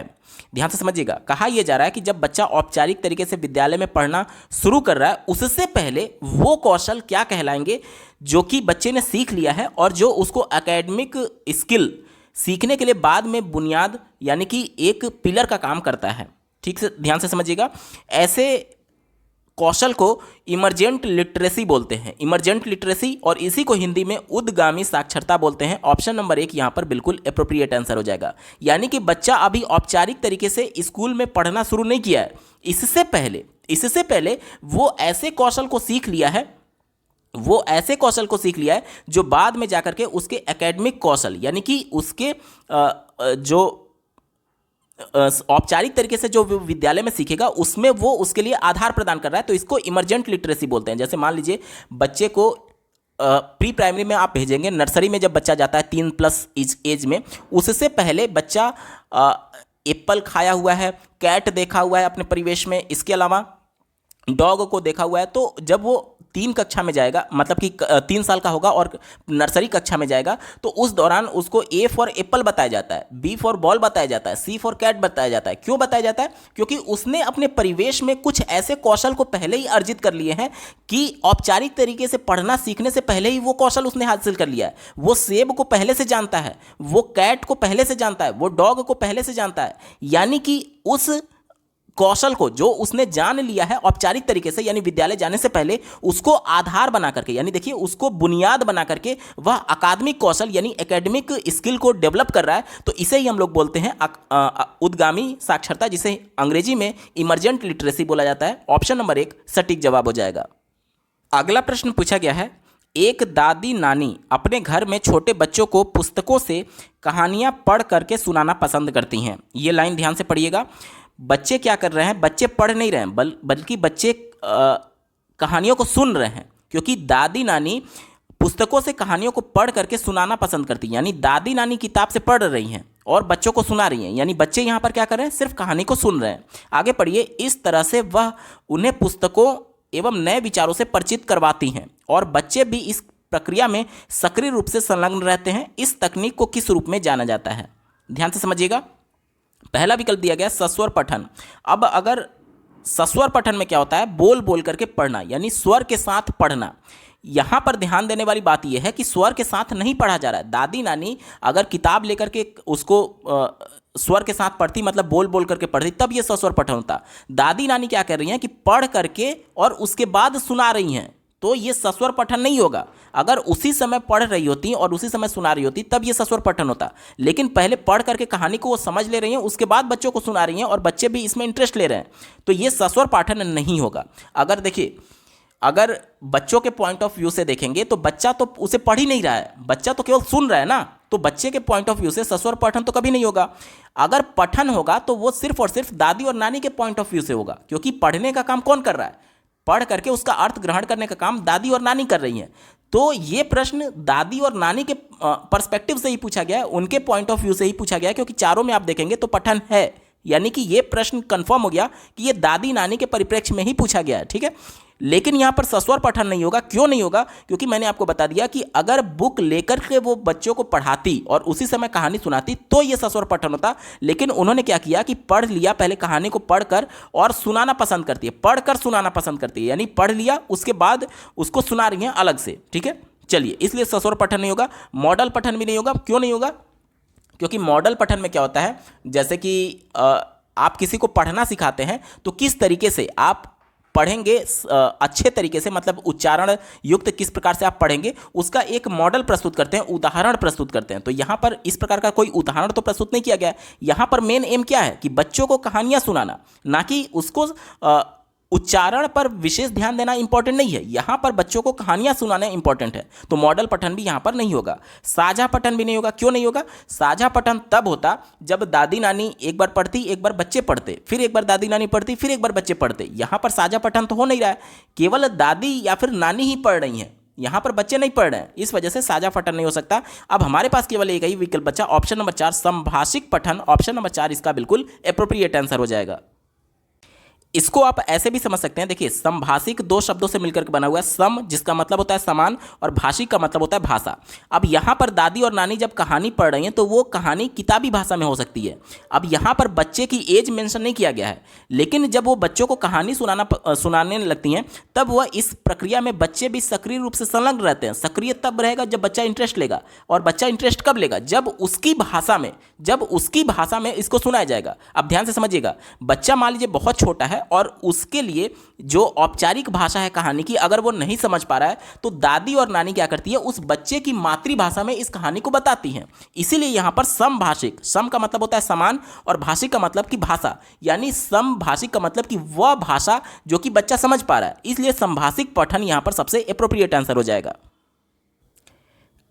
Speaker 1: ध्यान से समझिएगा, कहा यह जा रहा है कि जब बच्चा औपचारिक तरीके से विद्यालय में पढ़ना शुरू कर रहा है उससे पहले वो कौशल क्या कहलाएंगे जो कि बच्चे ने सीख लिया है और जो उसको एकेडमिक स्किल सीखने के लिए बाद में बुनियाद यानी कि एक पिलर का काम करता है। ठीक से ध्यान से समझिएगा, ऐसे कौशल को इमरजेंट लिटरेसी बोलते हैं, इमरजेंट लिटरेसी, और इसी को हिंदी में उद्गामी साक्षरता बोलते हैं। ऑप्शन नंबर 1 यहाँ पर बिल्कुल एप्रोप्रिएट आंसर हो जाएगा। यानी कि बच्चा अभी औपचारिक तरीके से स्कूल में पढ़ना शुरू नहीं किया है, इससे पहले वो ऐसे कौशल को सीख लिया है, वो ऐसे कौशल को सीख लिया है जो बाद में जाकर के उसके एकेडमिक कौशल यानी कि उसके जो औपचारिक तरीके से जो विद्यालय में सीखेगा उसमें वो उसके लिए आधार प्रदान कर रहा है। तो इसको इमरजेंट लिटरेसी बोलते हैं। जैसे मान लीजिए बच्चे को प्री प्राइमरी में आप भेजेंगे, नर्सरी में जब बच्चा जाता है 3+ एज में, उससे पहले बच्चा एप्पल खाया हुआ है, कैट देखा हुआ है अपने परिवेश में, इसके अलावा डॉग को देखा हुआ है। तो जब वो 3 कक्षा में जाएगा, मतलब कि 3 साल का होगा और नर्सरी कक्षा में जाएगा, तो उस दौरान उसको A फॉर एप्पल बताया जाता है, B फॉर बॉल बताया जाता है, C फॉर कैट बताया जाता है। क्यों बताया जाता है? क्योंकि उसने अपने परिवेश में कुछ ऐसे कौशल को पहले ही अर्जित कर लिए हैं कि औपचारिक तरीके से पढ़ना सीखने से पहले ही वो कौशल उसने हासिल कर लिया है। वो सेब को पहले से जानता है, वो कैट को पहले से जानता है, वो डॉग को पहले से जानता है। यानी कि उस कौशल को जो उसने जान लिया है औपचारिक तरीके से, यानी विद्यालय जाने से पहले, उसको आधार बना करके, यानी देखिए उसको बुनियाद बना करके वह अकादमिक कौशल यानी एकेडमिक स्किल को डेवलप कर रहा है। तो इसे ही हम लोग बोलते हैं उद्गामी साक्षरता, जिसे अंग्रेजी में इमरजेंट लिटरेसी बोला जाता है। ऑप्शन नंबर 1 सटीक जवाब हो जाएगा। अगला प्रश्न पूछा गया है, एक दादी नानी अपने घर में छोटे बच्चों को पुस्तकों से कहानियां पढ़ करके सुनाना पसंद करती हैं। ये लाइन ध्यान से पढ़िएगा। बच्चे क्या कर रहे हैं? बच्चे पढ़ नहीं रहे हैं, बल्कि बच्चे कहानियों को सुन रहे हैं, क्योंकि दादी नानी पुस्तकों से कहानियों को पढ़ करके सुनाना पसंद करती हैं। यानी दादी नानी किताब से पढ़ रही हैं और बच्चों को सुना रही हैं, यानी बच्चे यहाँ पर क्या कर रहे हैं? सिर्फ कहानी को सुन रहे हैं। आगे पढ़िए। इस तरह से वह उन्हें पुस्तकों एवं नए विचारों से परिचित करवाती हैं और बच्चे भी इस प्रक्रिया में सक्रिय रूप से संलग्न रहते हैं। इस तकनीक को किस रूप में जाना जाता है? ध्यान से समझिएगा। पहला विकल्प दिया गया सस्वर पठन। अब अगर सस्वर पठन में क्या होता है? बोल बोल करके पढ़ना, यानी स्वर के साथ पढ़ना। यहाँ पर ध्यान देने वाली बात यह है कि स्वर के साथ नहीं पढ़ा जा रहा है। दादी नानी अगर किताब लेकर के उसको स्वर के साथ पढ़ती, मतलब बोल बोल करके पढ़ती, तब ये सस्वर पठन होता। दादी नानी क्या कर रही हैं कि पढ़ करके और उसके बाद सुना रही हैं, तो ये सस्वर पठन नहीं होगा। अगर उसी समय पढ़ रही होती और उसी समय सुना रही होती तब ये सस्वर पठन होता। लेकिन पहले पढ़ करके कहानी को वो समझ ले रही हैं, उसके बाद बच्चों को सुना रही हैं और बच्चे भी इसमें इंटरेस्ट ले रहे हैं, तो ये सस्वर पठन नहीं होगा। अगर देखिए, अगर बच्चों के पॉइंट ऑफ व्यू से देखेंगे तो बच्चा तो उसे पढ़ ही नहीं रहा है, बच्चा तो केवल सुन रहा है ना, तो बच्चे के पॉइंट ऑफ व्यू से सस्वर पठन तो कभी नहीं होगा। अगर पठन होगा तो वो सिर्फ और सिर्फ दादी और नानी के पॉइंट ऑफ व्यू से होगा, क्योंकि पढ़ने का काम कौन कर रहा है? पढ़ करके उसका अर्थ ग्रहण करने का काम दादी और नानी कर रही हैं। तो ये प्रश्न दादी और नानी के पर्सपेक्टिव से ही पूछा गया है, उनके पॉइंट ऑफ व्यू से ही पूछा गया है, क्योंकि चारों में आप देखेंगे तो पठन है। यानी कि ये प्रश्न कंफर्म हो गया कि ये दादी नानी के परिप्रेक्ष्य में ही पूछा गया है, ठीक है। लेकिन यहाँ पर सस्वर पठन नहीं होगा। क्यों नहीं होगा? क्योंकि मैंने आपको बता दिया कि अगर बुक लेकर के वो बच्चों को पढ़ाती और उसी समय कहानी सुनाती तो ये सस्वर पठन होता। लेकिन उन्होंने क्या किया कि पढ़ लिया, पहले कहानी को पढ़कर और सुनाना पसंद करती है, पढ़कर सुनाना पसंद करती है, यानी पढ़ लिया उसके बाद उसको सुना रही हैं अलग से, ठीक है। चलिए, इसलिए सस्वर पठन नहीं होगा। मॉडल पठन भी नहीं होगा। क्यों नहीं होगा? क्योंकि मॉडल पठन में क्या होता है, जैसे कि आप किसी को पढ़ना सिखाते हैं तो किस तरीके से आप पढ़ेंगे, अच्छे तरीके से, मतलब उच्चारण युक्त किस प्रकार से आप पढ़ेंगे, उसका एक मॉडल प्रस्तुत करते हैं, उदाहरण प्रस्तुत करते हैं। तो यहाँ पर इस प्रकार का कोई उदाहरण तो प्रस्तुत नहीं किया गया है। यहाँ पर मेन एम क्या है कि बच्चों को कहानियाँ सुनाना, ना कि उसको उच्चारण पर विशेष ध्यान देना इंपॉर्टेंट नहीं है। यहाँ पर बच्चों को कहानियाँ सुनाना इंपॉर्टेंट है। तो मॉडल पठन भी यहाँ पर नहीं होगा। साझा पठन भी नहीं होगा। क्यों नहीं होगा? साझा पठन तब होता जब दादी नानी एक बार पढ़ती, एक बार बच्चे पढ़ते, फिर एक बार दादी नानी पढ़ती, फिर एक बार बच्चे पढ़ते। यहाँ पर साझा पठन तो हो नहीं रहा है, केवल दादी या फिर नानी ही पढ़ रही हैं, यहाँ पर बच्चे नहीं पढ़ रहे हैं, इस वजह से साझा पठन नहीं हो सकता। अब हमारे पास केवल एक ही विकल्प बचा, ऑप्शन नंबर 4 संभाषिक पठन। ऑप्शन नंबर 4 इसका बिल्कुल एप्रोप्रिएट आंसर हो जाएगा। इसको आप ऐसे भी समझ सकते हैं, देखिए संभाषिक दो शब्दों से मिलकर के बना हुआ है, सम जिसका मतलब होता है समान और भाषिक का मतलब होता है भाषा। अब यहाँ पर दादी और नानी जब कहानी पढ़ रही हैं तो वो कहानी किताबी भाषा में हो सकती है। अब यहाँ पर बच्चे की एज मेंशन नहीं किया गया है, लेकिन जब वो बच्चों को कहानी सुनाने लगती हैं तब वह इस प्रक्रिया में बच्चे भी सक्रिय रूप से संलग्न रहते हैं। सक्रिय तब रहेगा जब बच्चा इंटरेस्ट लेगा, और बच्चा इंटरेस्ट कब लेगा? जब उसकी भाषा में इसको सुनाया जाएगा। अब ध्यान से समझिएगा, बच्चा मान लीजिए बहुत छोटा है और उसके लिए जो औपचारिक भाषा है कहानी की अगर वो नहीं समझ पा रहा है तो दादी और नानी क्या करती है, उस बच्चे की मातृभाषा में इस कहानी को बताती हैं। इसीलिए यहां पर समभाषिक, सम का मतलब होता है समान और भाषिक का मतलब की भाषा, यानी समभाषिक का मतलब कि वह भाषा जो कि बच्चा समझ पा रहा है। इसलिए संभाषिक पठन यहां पर सबसे एप्रोप्रिएट आंसर हो जाएगा।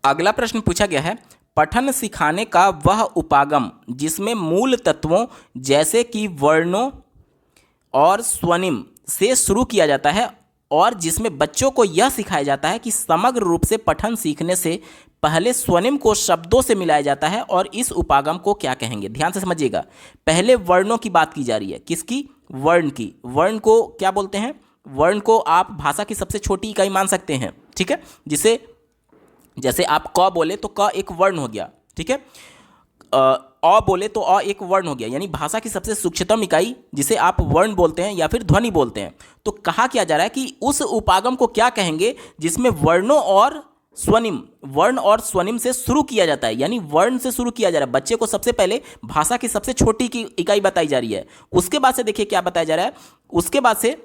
Speaker 1: अगला प्रश्न पूछा गया है, पठन सिखाने का वह उपागम जिसमें मूल तत्वों जैसे कि वर्णों और स्वनिम से शुरू किया जाता है और जिसमें बच्चों को यह सिखाया जाता है कि समग्र रूप से पठन सीखने से पहले स्वनिम को शब्दों से मिलाया जाता है, और इस उपागम को क्या कहेंगे? ध्यान से समझिएगा, पहले वर्णों की बात की जा रही है। किसकी? वर्ण की। वर्ण को क्या बोलते हैं? वर्ण को आप भाषा की सबसे छोटी इकाई मान सकते हैं, ठीक है। जैसे आप क बोले तो क एक वर्ण हो गया, ठीक है। अ बोले तो अ एक वर्ण हो गया, यानी भाषा की सबसे सूक्ष्मतम इकाई जिसे आप वर्ण बोलते हैं या फिर ध्वनि बोलते हैं। तो कहा क्या जा रहा है कि उस उपागम को क्या कहेंगे जिसमें वर्णों और स्वनिम, वर्ण और स्वनिम से शुरू किया जाता है, यानी वर्ण से शुरू किया जा रहा है। बच्चे को सबसे पहले भाषा की सबसे छोटी की इकाई बताई जा रही है। उसके बाद से देखिए क्या बताया जा रहा है, उसके बाद से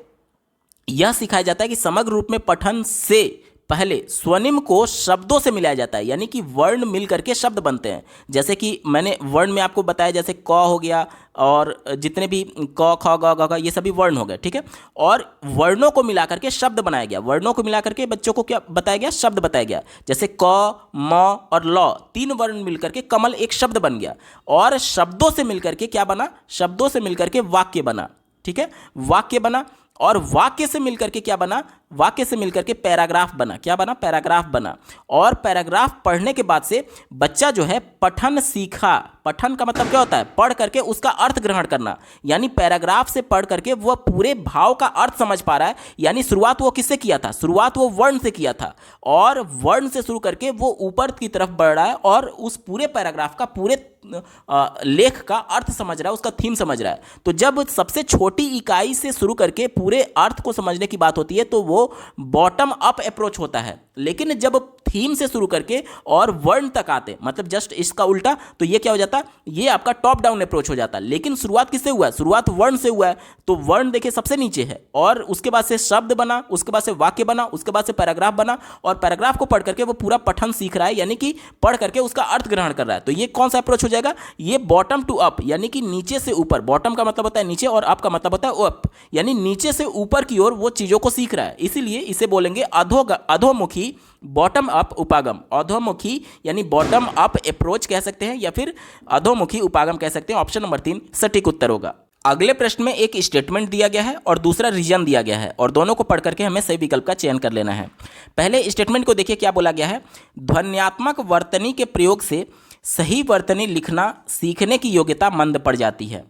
Speaker 1: यह सिखाया जाता है कि समग्र रूप में पठन से पहले स्वनिम को शब्दों से मिलाया जाता है, यानी कि वर्ण मिल करके शब्द बनते हैं। जैसे कि मैंने वर्ण में आपको बताया, जैसे क हो गया और जितने भी क ख ग घ ये सभी वर्ण हो गए, ठीक है। और वर्णों को मिला करके शब्द बनाया गया, वर्णों को मिला करके बच्चों को क्या बताया गया? शब्द बताया गया। जैसे क, म और ल, तीन वर्ण मिल करके कमल एक शब्द बन गया, और शब्दों से मिल करके क्या बना? शब्दों से मिल करके वाक्य बना, ठीक है, वाक्य बना। और वाक्य से मिलकर के क्या बना? वाक्य से मिलकर के पैराग्राफ बना। क्या बना? पैराग्राफ बना। और पैराग्राफ पढ़ने के बाद से बच्चा जो है पठन सीखा। पठन का मतलब क्या होता है? पढ़ करके उसका अर्थ ग्रहण करना, यानी पैराग्राफ से पढ़ करके वह पूरे भाव का अर्थ समझ पा रहा है। यानी शुरुआत वो किससे किया था? शुरुआत वो वर्ण से किया था, और वर्ण से शुरू करके वो ऊपर की तरफ बढ़ रहा है और उस पूरे पैराग्राफ का, पूरे लेख का अर्थ समझ रहा है, उसका थीम समझ रहा है। तो जब सबसे छोटी इकाई से शुरू करके पूरे अर्थ को समझने की बात होती है तो वो बॉटम अप अप्रोच होता है। लेकिन जब थीम से शुरू करके और वर्ण तक आते, मतलब जस्ट इसका उल्टा, तो ये क्या हो जाता? ये आपका टॉप डाउन अप्रोच हो जाता। लेकिन शुरुआत किससे हुआ है? शुरुआत वर्ण से हुआ है। तो वर्ण देखिए सबसे नीचे है, और उसके बाद से शब्द बना, उसके बाद से वाक्य बना, उसके बाद से पैराग्राफ बना, और पैराग्राफ को पढ़ करके वो पूरा पठन सीख रहा है, यानी कि पढ़ करके उसका अर्थ ग्रहण कर रहा है। तो ये कौन सा अप्रोच हो जाएगा? ये बॉटम टू अप, यानी कि नीचे से ऊपर। बॉटम का मतलब होता है नीचे और अप का मतलब होता है अप, यानी नीचे से ऊपर की ओर वो चीजों को सीख रहा है। इसीलिए इसे बोलेंगे अधोमुखी, बॉटम अप उपागम। अधोमुखी यानी बॉटम अप अप्रोच कह सकते हैं, या फिर अधोमुखी उपागम कह सकते हैं। ऑप्शन नंबर 3 सटीक उत्तर होगा। अगले प्रश्न में एक स्टेटमेंट दिया गया है और दूसरा रीजन दिया गया है, और दोनों को पढ़ करके हमें सही विकल्प का चयन कर लेना है। पहले स्टेटमेंट को देखिए क्या बोला गया है। ध्वन्यात्मक वर्तनी के प्रयोग से सही वर्तनी लिखना सीखने की योग्यता मंद पड़ जाती है।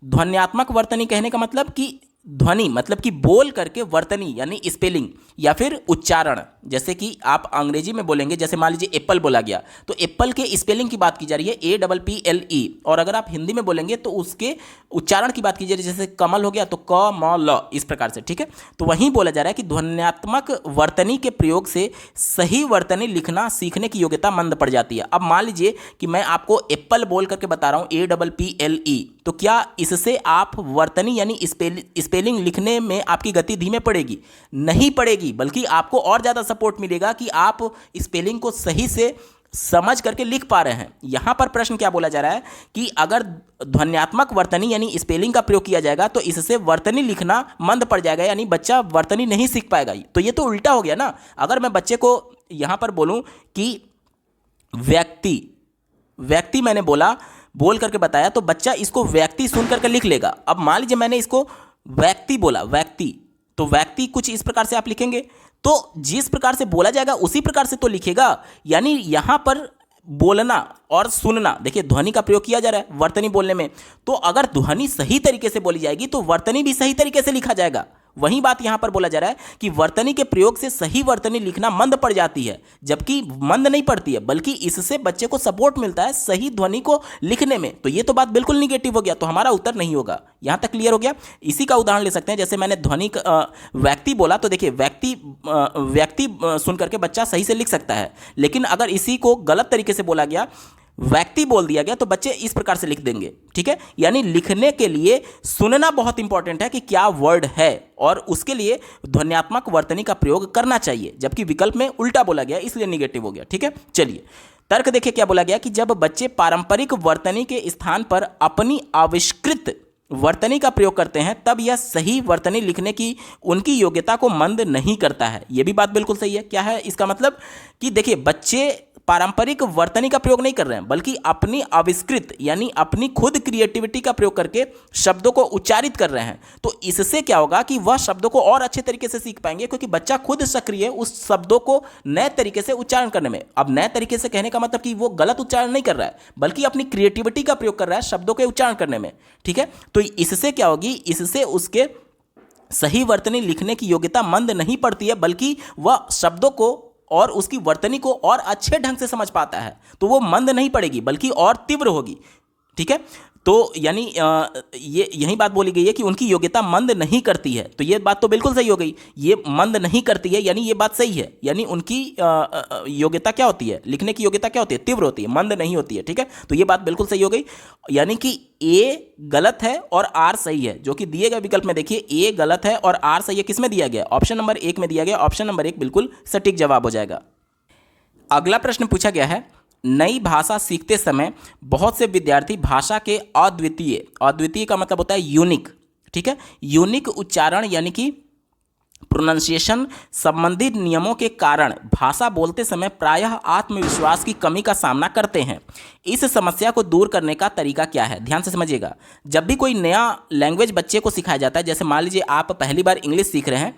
Speaker 1: ध्वन्यात्मक वर्तनी कहने का मतलब कि ध्वनि मतलब कि बोल करके वर्तनी यानी स्पेलिंग या फिर उच्चारण, जैसे कि आप अंग्रेजी में बोलेंगे, जैसे मान लीजिए एप्पल बोला गया तो एप्पल के स्पेलिंग की बात की जा रही है APPLE, और अगर आप हिंदी में बोलेंगे तो उसके उच्चारण की बात की जा रही है, जैसे कमल हो गया तो क म ल, इस प्रकार से, ठीक है। तो वहीं बोला जा रहा है कि ध्वन्यात्मक वर्तनी के प्रयोग से सही वर्तनी लिखना सीखने की योग्यता मंद पड़ जाती है। अब मान लीजिए कि मैं आपको एप्पल बोल करके बता रहा हूँ APPLE, तो क्या इससे आप वर्तनी यानी स्पेलिंग लिखने में आपकी गति धीमे पड़ेगी? नहीं पड़ेगी, बल्कि आपको और ज़्यादा सपोर्ट मिलेगा कि आप स्पेलिंग को सही से समझ करके लिख पा रहे हैं। यहाँ पर प्रश्न क्या बोला जा रहा है कि अगर ध्वन्यात्मक वर्तनी यानी स्पेलिंग का प्रयोग किया जाएगा तो इससे वर्तनी लिखना मंद पड़ जाएगा, यानी बच्चा वर्तनी नहीं सीख पाएगा। तो ये तो उल्टा हो गया ना। अगर मैं बच्चे को यहाँ पर बोलूँ कि व्यक्ति मैंने बोल करके बताया तो बच्चा इसको व्यक्ति सुन करके लिख लेगा। अब मान लीजिए मैंने इसको व्यक्ति बोला, तो व्यक्ति कुछ इस प्रकार से आप लिखेंगे, तो जिस प्रकार से बोला जाएगा उसी प्रकार से तो लिखेगा। यानी यहां पर बोलना और सुनना, देखिए ध्वनि का प्रयोग किया जा रहा है वर्तनी बोलने में, तो अगर ध्वनि सही तरीके से बोली जाएगी तो वर्तनी भी सही तरीके से लिखा जाएगा। वही बात यहां पर बोला जा रहा है कि वर्तनी के प्रयोग से सही वर्तनी लिखना मंद पड़ जाती है, जबकि मंद नहीं पड़ती है, बल्कि इससे बच्चे को सपोर्ट मिलता है सही ध्वनि को लिखने में। तो ये तो बात बिल्कुल निगेटिव हो गया, तो हमारा उत्तर नहीं होगा। यहां तक क्लियर हो गया। इसी का उदाहरण ले सकते हैं, जैसे मैंने ध्वनि व्यक्ति बोला तो देखिए व्यक्ति सुन करके बच्चा सही से लिख सकता है, लेकिन अगर इसी को गलत तरीके से बोला गया, व्यक्ति बोल दिया गया, तो बच्चे इस प्रकार से लिख देंगे, ठीक है। यानी लिखने के लिए सुनना बहुत इंपॉर्टेंट है कि क्या वर्ड है, और उसके लिए ध्वन्यात्मक वर्तनी का प्रयोग करना चाहिए, जबकि विकल्प में उल्टा बोला गया इसलिए निगेटिव हो गया, ठीक है। चलिए तर्क देखिए क्या बोला गया कि जब बच्चे पारंपरिक वर्तनी के स्थान पर अपनी आविष्कृत वर्तनी का प्रयोग करते हैं तब यह सही वर्तनी लिखने की उनकी योग्यता को मंद नहीं करता है। यह भी बात बिल्कुल सही है। क्या है इसका मतलब कि देखिए बच्चे पारंपरिक वर्तनी का प्रयोग नहीं कर रहे हैं, बल्कि अपनी आविष्कृत यानी अपनी खुद क्रिएटिविटी का प्रयोग करके शब्दों को उच्चारित कर रहे हैं। तो इससे क्या होगा कि वह शब्दों को और अच्छे तरीके से सीख पाएंगे, क्योंकि बच्चा खुद सक्रिय है उस शब्दों को नए तरीके से उच्चारण करने में। अब नए तरीके से कहने का मतलब कि वो गलत उच्चारण नहीं कर रहा है, बल्कि अपनी क्रिएटिविटी का प्रयोग कर रहा है शब्दों के उच्चारण करने में, ठीक है। तो इससे क्या होगी, इससे उसके सही वर्तनी लिखने की योग्यता मंद नहीं पड़ती है, बल्कि वह शब्दों को और उसकी वर्तनी को और अच्छे ढंग से समझ पाता है। तो वो मंद नहीं पड़ेगी बल्कि और तीव्र होगी, ठीक है। तो यानी ये यही बात बोली गई है कि उनकी योग्यता मंद नहीं करती है। तो ये बात तो बिल्कुल सही हो गई, ये मंद नहीं करती है, यानी ये बात सही है। यानी उनकी योग्यता क्या होती है, लिखने की योग्यता क्या होती है, तीव्र होती है, मंद नहीं होती है, ठीक है। तो ये बात बिल्कुल सही हो गई। यानी कि ए गलत है और आर सही है, जो कि दिए गए विकल्प में देखिए ए गलत है और आर सही है। किसमें दिया गया, ऑप्शन नंबर 1 में दिया गया। ऑप्शन नंबर 1 बिल्कुल सटीक जवाब हो जाएगा। अगला प्रश्न पूछा गया है, नई भाषा सीखते समय बहुत से विद्यार्थी भाषा के अद्वितीय का मतलब होता है यूनिक, ठीक है, यूनिक उच्चारण यानी कि प्रोनाउंसिएशन संबंधित नियमों के कारण भाषा बोलते समय प्रायः आत्मविश्वास की कमी का सामना करते हैं। इस समस्या को दूर करने का तरीका क्या है? ध्यान से समझिएगा। जब भी कोई नया लैंग्वेज बच्चे को सिखाया जाता है, जैसे मान लीजिए आप पहली बार इंग्लिश सीख रहे हैं,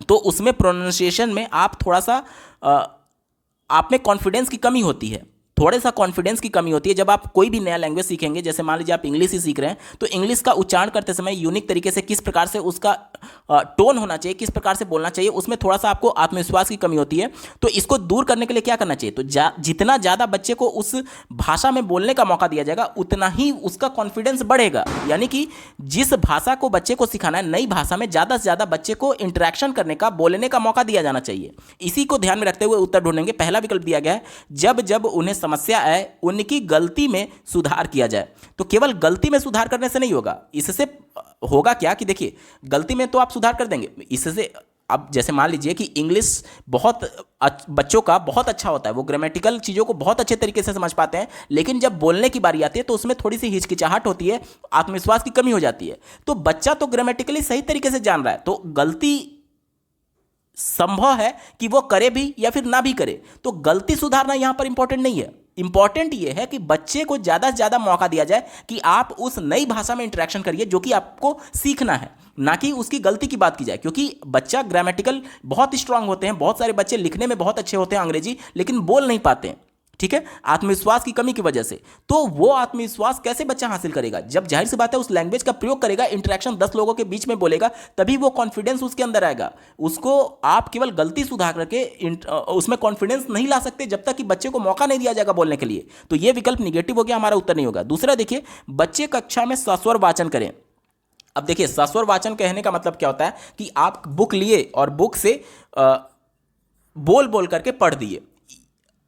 Speaker 1: तो उसमें प्रोनाउंसिएशन में आप थोड़ा सा आप में कॉन्फिडेंस की कमी होती है, थोड़े सा कॉन्फिडेंस की कमी होती है। जब आप कोई भी नया लैंग्वेज सीखेंगे, जैसे मान लीजिए आप इंग्लिश ही सीख रहे हैं, तो इंग्लिश का उच्चारण करते समय यूनिक तरीके से किस प्रकार से उसका टोन होना चाहिए, किस प्रकार से बोलना चाहिए, उसमें थोड़ा सा आपको आत्मविश्वास की कमी होती है। तो इसको दूर करने के लिए क्या करना चाहिए? तो जितना ज़्यादा बच्चे को उस भाषा में बोलने का मौका दिया जाएगा, उतना ही उसका कॉन्फिडेंस बढ़ेगा। यानी कि जिस भाषा को बच्चे को सिखाना है, नई भाषा में ज़्यादा से ज़्यादा बच्चे को इंटरेक्शन करने का, बोलने का मौका दिया जाना चाहिए। इसी को ध्यान में रखते हुए उत्तर ढूंढेंगे। पहला विकल्प दिया गया है, जब जब उन्हें समस्या आए उनकी गलती में सुधार किया जाए। तो केवल गलती में सुधार करने से नहीं होगा, इससे होगा क्या कि देखिए गलती में तो आप सुधार कर देंगे, इससे अब जैसे मान लीजिए कि इंग्लिश बहुत बच्चों का बहुत अच्छा होता है, वो ग्रामेटिकल चीज़ों को बहुत अच्छे तरीके से समझ पाते हैं, लेकिन जब बोलने की बारी आती है तो उसमें थोड़ी सी हिचकिचाहट होती है, आत्मविश्वास की कमी हो जाती है। तो बच्चा तो ग्रामेटिकली सही तरीके से जान रहा है, तो गलती संभव है कि वो करे भी या फिर ना भी करे। तो गलती सुधारना यहां पर इंपॉर्टेंट नहीं है। इंपॉर्टेंट ये है कि बच्चे को ज़्यादा से ज़्यादा मौका दिया जाए कि आप उस नई भाषा में इंटरेक्शन करिए जो कि आपको सीखना है, ना कि उसकी गलती की बात की जाए। क्योंकि बच्चा ग्रामेटिकल बहुत स्ट्रांग होते हैं, बहुत सारे बच्चे लिखने में बहुत अच्छे होते हैं अंग्रेजी, लेकिन बोल नहीं पाते हैं, ठीक है, आत्मविश्वास की कमी की वजह से। तो वो आत्मविश्वास कैसे बच्चा हासिल करेगा? जब जाहिर सी बात है उस लैंग्वेज का प्रयोग करेगा, इंटरेक्शन 10 लोगों के बीच में बोलेगा, तभी वो कॉन्फिडेंस उसके अंदर आएगा। उसको आप केवल गलती सुधार करके उसमें कॉन्फिडेंस नहीं ला सकते जब तक कि बच्चे को मौका नहीं दिया जाएगा बोलने के लिए। तो ये विकल्प निगेटिव हो गया, हमारा उत्तर नहीं होगा। दूसरा देखिए, बच्चे कक्षा में सस्वर वाचन करें। अब देखिए, सस्वर वाचन कहने का मतलब क्या होता है कि आप बुक लिए और बुक से बोल बोल करके पढ़ दिए।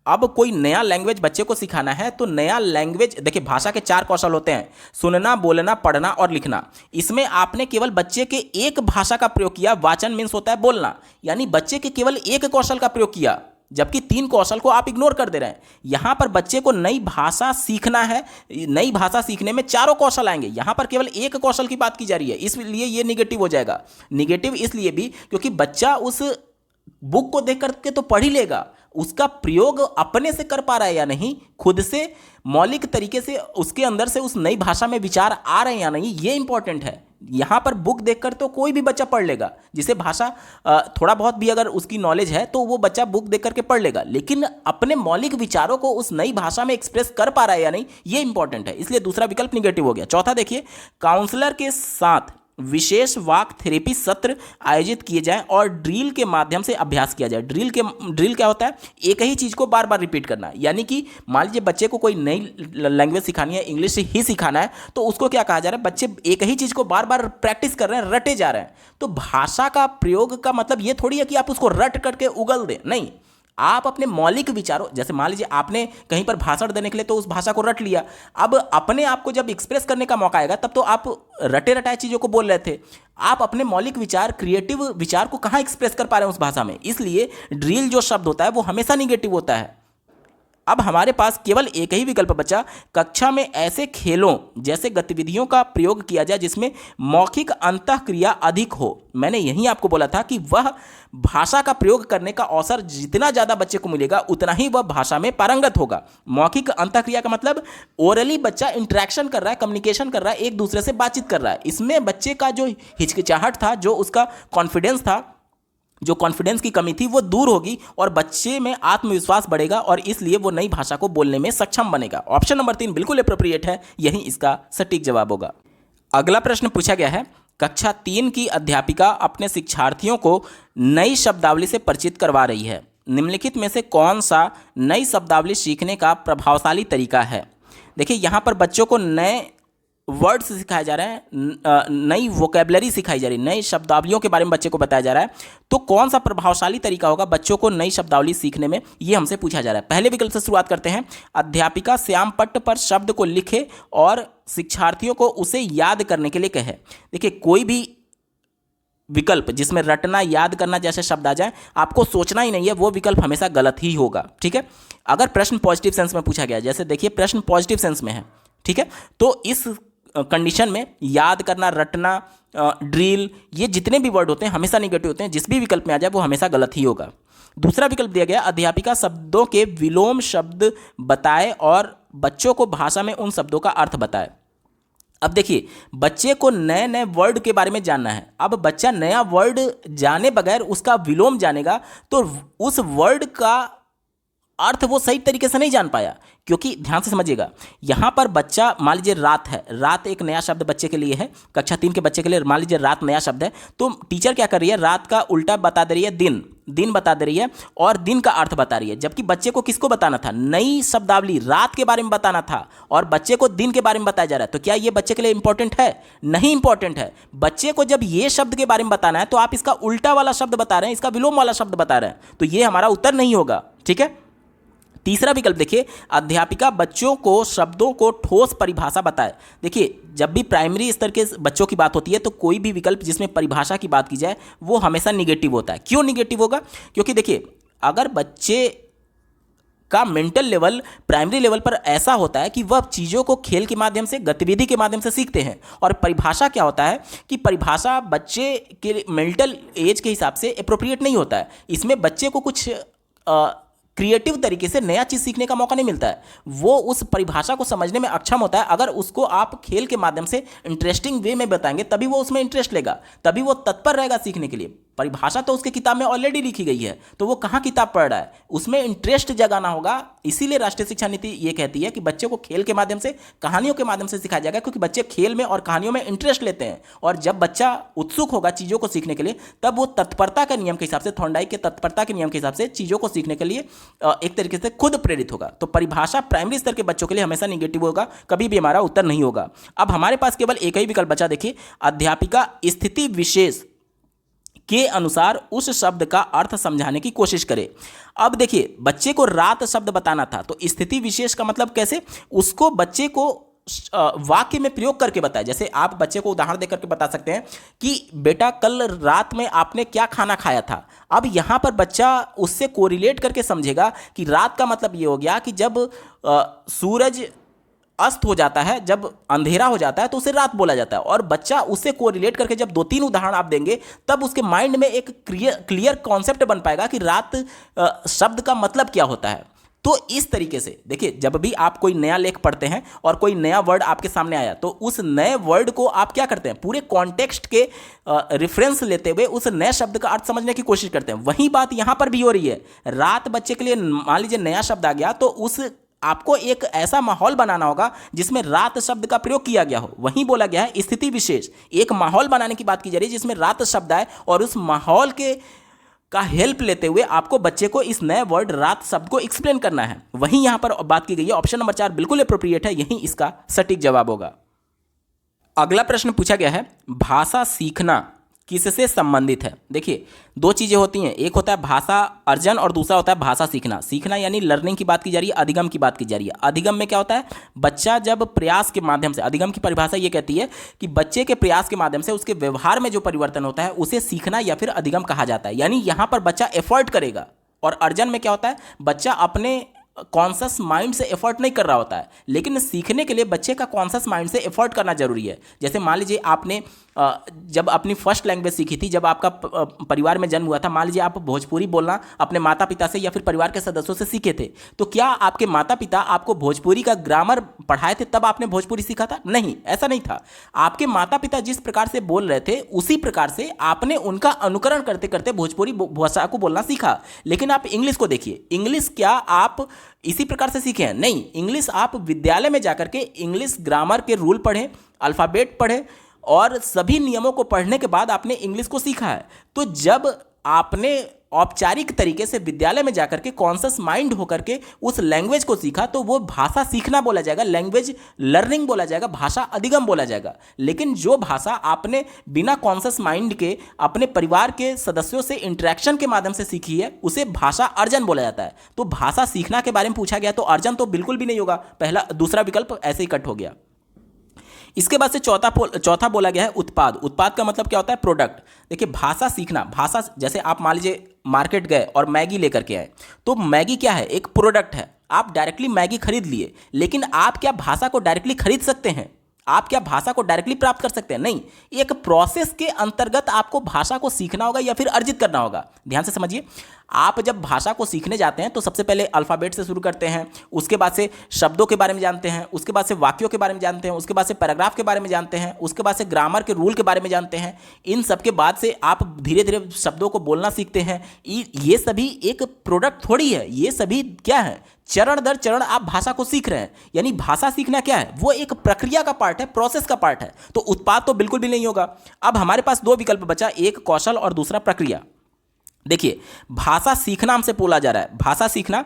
Speaker 1: अब कोई नया लैंग्वेज बच्चे को सिखाना है तो नया लैंग्वेज, देखिए भाषा के 4 कौशल होते हैं, सुनना, बोलना, पढ़ना और लिखना। इसमें आपने केवल बच्चे के एक भाषा का प्रयोग किया। वाचन मीन्स होता है बोलना, यानी बच्चे के केवल एक कौशल का प्रयोग किया, जबकि 3 कौशल को आप इग्नोर कर दे रहे हैं। यहां पर बच्चे को नई भाषा सीखना है, नई भाषा सीखने में 4 कौशल आएंगे, यहां पर केवल एक कौशल की बात की जा रही है, इसलिए यह निगेटिव हो जाएगा। निगेटिव इसलिए भी क्योंकि बच्चा उस बुक को देख करके तो पढ़ ही लेगा, उसका प्रयोग अपने से कर पा रहा है या नहीं, खुद से मौलिक तरीके से उसके अंदर से उस नई भाषा में विचार आ रहे हैं या नहीं, ये इंपॉर्टेंट है। यहां पर बुक देखकर तो कोई भी बच्चा पढ़ लेगा, जिसे भाषा थोड़ा बहुत भी अगर उसकी नॉलेज है तो वो बच्चा बुक देख करके पढ़ लेगा, लेकिन अपने मौलिक विचारों को उस नई भाषा में एक्सप्रेस कर पा रहा है या नहीं, ये इंपॉर्टेंट है। इसलिए दूसरा विकल्प निगेटिव हो गया। चौथा देखिए, काउंसलर के साथ विशेष वाक थेरेपी सत्र आयोजित किए जाएं और ड्रिल के माध्यम से अभ्यास किया जाए। ड्रिल क्या होता है? एक ही चीज को बार बार रिपीट करना। यानी कि मान लीजिए बच्चे को कोई नई लैंग्वेज सिखानी है, इंग्लिश ही सिखाना है, तो उसको क्या कहा जा रहा है? बच्चे एक ही चीज को बार बार प्रैक्टिस कर रहे हैं, रटे जा रहे हैं। तो भाषा का प्रयोग का मतलब ये थोड़ी है कि आप उसको रट करके उगल दें, नहीं। आप अपने मौलिक विचारों, जैसे मान लीजिए आपने कहीं पर भाषण देने के लिए तो उस भाषा को रट लिया, अब अपने आप को जब एक्सप्रेस करने का मौका आएगा तब तो आप रटे रटाए चीजों को बोल रहे थे, आप अपने मौलिक विचार, क्रिएटिव विचार को कहां एक्सप्रेस कर पा रहे हैं उस भाषा में। इसलिए ड्रिल जो शब्द होता है वो हमेशा निगेटिव होता है। अब हमारे पास केवल एक ही विकल्प बचा, कक्षा में ऐसे खेलों जैसे गतिविधियों का प्रयोग किया जाए जिसमें मौखिक अंतःक्रिया अधिक हो। मैंने यही आपको बोला था कि वह भाषा का प्रयोग करने का अवसर जितना ज़्यादा बच्चे को मिलेगा उतना ही वह भाषा में पारंगत होगा। मौखिक अंतःक्रिया का मतलब ओरली बच्चा इंटरेक्शन कर रहा है, कम्युनिकेशन कर रहा है, एक दूसरे से बातचीत कर रहा है। इसमें बच्चे का जो हिचकिचाहट था, जो उसका कॉन्फिडेंस था, जो कॉन्फिडेंस की कमी थी, वो दूर होगी और बच्चे में आत्मविश्वास बढ़ेगा और इसलिए वो नई भाषा को बोलने में सक्षम बनेगा। ऑप्शन नंबर 3 बिल्कुल एप्रोप्रिएट है, यही इसका सटीक जवाब होगा। अगला प्रश्न पूछा गया है, कक्षा 3 की अध्यापिका अपने शिक्षार्थियों को नई शब्दावली से परिचित करवा रही है। निम्नलिखित में से कौन सा नई शब्दावली सीखने का प्रभावशाली तरीका है? देखिए, यहाँ पर बच्चों को नए वर्ड्स सिखाए जा रहे हैं, नई वोकेबलरी सिखाई जा रही है, नई शब्दावलियों के बारे में बच्चे को बताया जा रहा है। तो कौन सा प्रभावशाली तरीका होगा बच्चों को नई शब्दावली सीखने में, ये हमसे पूछा जा रहा है। पहले विकल्प से शुरुआत करते हैं, अध्यापिका श्याम पट्ट पर शब्द को लिखे और शिक्षार्थियों को उसे याद करने के लिए कहे। देखिए, कोई भी विकल्प जिसमें रटना, याद करना जैसे शब्द आ जाए, आपको सोचना ही नहीं है, वो विकल्प हमेशा गलत ही होगा। ठीक है, अगर प्रश्न पॉजिटिव सेंस में पूछा गया, जैसे देखिए प्रश्न पॉजिटिव सेंस में है, ठीक है, तो इस कंडीशन में याद करना, रटना, ड्रिल, ये जितने भी वर्ड होते हैं हमेशा निगेटिव होते हैं। जिस भी विकल्प में आ जाए वो हमेशा गलत ही होगा। दूसरा विकल्प दिया गया, अध्यापिका शब्दों के विलोम शब्द बताए और बच्चों को भाषा में उन शब्दों का अर्थ बताए। अब देखिए, बच्चे को नए नए वर्ड के बारे में जानना है। अब बच्चा नया वर्ड जाने बगैर उसका विलोम जानेगा तो उस वर्ड का अर्थ वो सही तरीके से नहीं जान पाया, क्योंकि ध्यान से समझिएगा, यहाँ पर बच्चा, मान लीजिए रात है, रात एक नया शब्द बच्चे के लिए है, कक्षा 3 के बच्चे के लिए मान लीजिए रात नया शब्द है, तो टीचर क्या कर रही है, रात का उल्टा बता दे रही है, दिन बता दे रही है और दिन का अर्थ बता रही है। जबकि बच्चे को किसको बताना था? नई शब्दावली रात के बारे में बताना था और बच्चे को दिन के बारे में बताया जा रहा है। तो क्या ये बच्चे के लिए इंपॉर्टेंट है? नहीं इंपॉर्टेंट है। बच्चे को जब ये शब्द के बारे में बताना है तो आप इसका उल्टा वाला शब्द बता रहे हैं, इसका विलोम वाला शब्द बता रहे हैं, तो ये हमारा उत्तर नहीं होगा। ठीक है, तीसरा विकल्प देखिए, अध्यापिका बच्चों को शब्दों को ठोस परिभाषा बताए। देखिए, जब भी प्राइमरी स्तर के बच्चों की बात होती है तो कोई भी विकल्प जिसमें परिभाषा की बात की जाए वो हमेशा निगेटिव होता है। क्यों निगेटिव होगा? क्योंकि देखिए, अगर बच्चे का मेंटल लेवल प्राइमरी लेवल पर ऐसा होता है कि वह चीज़ों को खेल के माध्यम से, गतिविधि के माध्यम से सीखते हैं, और परिभाषा क्या होता है कि परिभाषा बच्चे के मेंटल एज के हिसाब से एप्रोप्रिएट नहीं होता है। इसमें बच्चे को कुछ क्रिएटिव तरीके से नया चीज़ सीखने का मौका नहीं मिलता है। वो उस परिभाषा को समझने में अक्षम होता है। अगर उसको आप खेल के माध्यम से इंटरेस्टिंग वे में बताएंगे तभी वो उसमें इंटरेस्ट लेगा, तभी वो तत्पर रहेगा सीखने के लिए। परिभाषा तो उसके किताब में ऑलरेडी लिखी गई है, तो वो कहाँ किताब पढ़ रहा है, उसमें इंटरेस्ट जगाना होगा। इसीलिए राष्ट्रीय शिक्षा नीति ये कहती है कि बच्चे को खेल के माध्यम से, कहानियों के माध्यम से सिखाया जाएगा, क्योंकि बच्चे खेल में और कहानियों में इंटरेस्ट लेते हैं। और जब बच्चा उत्सुक होगा चीज़ों को सीखने के लिए, तब वो तत्परता के नियम के हिसाब से, थॉर्नडाइक के तत्परता के नियम के हिसाब से चीज़ों को सीखने के लिए एक तरीके से खुद प्रेरित होगा। तो परिभाषा प्राइमरी स्तर के बच्चों के लिए हमेशा निगेटिव होगा, कभी भी हमारा उत्तर नहीं होगा। अब हमारे पास केवल एक ही विकल्प बचा, देखिए, अध्यापिका स्थिति विशेष के अनुसार उस शब्द का अर्थ समझाने की कोशिश करे। अब देखिए, बच्चे को रात शब्द बताना था, तो स्थिति विशेष का मतलब कैसे, उसको बच्चे को वाक्य में प्रयोग करके बताए। जैसे आप बच्चे को उदाहरण देकर के बता सकते हैं कि बेटा कल रात में आपने क्या खाना खाया था। अब यहाँ पर बच्चा उससे कोरिलेट करके समझेगा कि रात का मतलब ये हो गया कि जब सूरज अस्त हो जाता है, जब अंधेरा हो जाता है तो उसे रात बोला जाता है। और बच्चा उससे कोरिलेट करके जब 2-3 उदाहरण आप देंगे, तब उसके माइंड में एक क्लियर कॉन्सेप्ट बन पाएगा कि रात शब्द का मतलब क्या होता है। तो इस तरीके से देखिए, जब भी आप कोई नया लेख पढ़ते हैं और कोई नया वर्ड आपके सामने आया, तो उस नए वर्ड को आप क्या करते हैं, पूरे कॉन्टेक्स्ट के रेफरेंस लेते हुए उस नए शब्द का अर्थ समझने की कोशिश करते हैं। वही बात यहाँ पर भी हो रही है। रात बच्चे के लिए मान लीजिए नया शब्द आ गया, तो उस आपको एक ऐसा माहौल बनाना होगा जिसमें रात शब्द का प्रयोग किया गया हो। वहीं बोला गया है स्थिति विशेष, एक माहौल बनाने की बात की जा रही है जिसमें रात शब्द आए, और उस माहौल के का हेल्प लेते हुए आपको बच्चे को इस नए वर्ड रात शब्द को एक्सप्लेन करना है। वहीं यहां पर बात की गई है। ऑप्शन नंबर 4 बिल्कुल अप्रोप्रिएट है, यही इसका सटीक जवाब होगा। अगला प्रश्न पूछा गया है, भाषा सीखना किससे संबंधित है। देखिए, दो चीजें होती हैं, एक होता है भाषा अर्जन और दूसरा होता है भाषा सीखना। सीखना यानी लर्निंग की बात की जा रही है, अधिगम की बात की जा रही है। अधिगम में क्या होता है, बच्चा जब प्रयास के माध्यम से, अधिगम की परिभाषा ये कहती है कि बच्चे के प्रयास के माध्यम से उसके व्यवहार में जो परिवर्तन होता है उसे सीखना या फिर अधिगम कहा जाता है। यानी यहां पर बच्चा एफर्ट करेगा। और अर्जन में क्या होता है, बच्चा अपने कॉन्शस माइंड से एफर्ट नहीं कर रहा होता है, लेकिन सीखने के लिए बच्चे का कॉन्शस माइंड से एफर्ट करना जरूरी है। जैसे मान लीजिए आपने जब अपनी फर्स्ट लैंग्वेज सीखी थी, जब आपका परिवार में जन्म हुआ था, मान लीजिए आप भोजपुरी बोलना अपने माता पिता से या फिर परिवार के सदस्यों से सीखे थे, तो क्या आपके माता पिता आपको भोजपुरी का ग्रामर पढ़ाए थे तब आपने भोजपुरी सीखा था? नहीं, ऐसा नहीं था। आपके माता पिता जिस प्रकार से बोल रहे थे उसी प्रकार से आपने उनका अनुकरण करते करते भोजपुरी भाषा को बोलना सीखा। लेकिन आप इंग्लिश को देखिए, इंग्लिश क्या आप इसी प्रकार से सीखे हैं? नहीं, इंग्लिश आप विद्यालय में जाकर के इंग्लिश ग्रामर के रूल पढ़ें, अल्फ़ाबेट पढ़ें और सभी नियमों को पढ़ने के बाद आपने इंग्लिश को सीखा है। तो जब आपने औपचारिक तरीके से विद्यालय में जाकर के कॉन्शस माइंड होकर के उस लैंग्वेज को सीखा, तो वो भाषा सीखना बोला जाएगा, लैंग्वेज लर्निंग बोला जाएगा, भाषा अधिगम बोला जाएगा। लेकिन जो भाषा आपने बिना कॉन्शस माइंड के अपने परिवार के सदस्यों से इंटरेक्शन के माध्यम से सीखी है, उसे भाषा अर्जन बोला जाता है। तो भाषा सीखना के बारे में पूछा गया तो अर्जन तो बिल्कुल भी नहीं होगा, पहला दूसरा विकल्प ऐसे ही कट हो गया। इसके बाद से चौथा बोला गया है उत्पाद। उत्पाद का मतलब क्या होता है? प्रोडक्ट। देखिए, भाषा सीखना, भाषा जैसे आप मान लीजिए मार्केट गए और मैगी लेकर के आए, तो मैगी क्या है? एक प्रोडक्ट है। आप डायरेक्टली मैगी खरीद लिए, लेकिन आप क्या भाषा को डायरेक्टली खरीद सकते हैं? आप क्या भाषा को डायरेक्टली प्राप्त कर सकते हैं? नहीं, एक प्रोसेस के अंतर्गत आपको भाषा को सीखना होगा या फिर अर्जित करना होगा। ध्यान से समझिए, आप जब भाषा को सीखने जाते हैं तो सबसे पहले अल्फ़ाबेट से शुरू करते हैं, उसके बाद से शब्दों के बारे में जानते हैं, उसके बाद से वाक्यों के बारे में जानते हैं, उसके बाद से पैराग्राफ के बारे में जानते हैं, उसके बाद से ग्रामर के रूल के बारे में जानते हैं। इन सब के बाद से आप धीरे धीरे शब्दों को बोलना सीखते हैं। ये सभी एक प्रोडक्ट थोड़ी है, ये सभी क्या है? चरण दर चरण आप भाषा को सीख रहे हैं। यानी भाषा सीखना क्या है? वो एक प्रक्रिया का पार्ट है, प्रोसेस का पार्ट है। तो उत्पाद तो बिल्कुल भी नहीं होगा। अब हमारे पास दो विकल्प बचा, एक कौशल और दूसरा प्रक्रिया। देखिए, भाषा सीखना हमसे बोला जा रहा है, भाषा सीखना।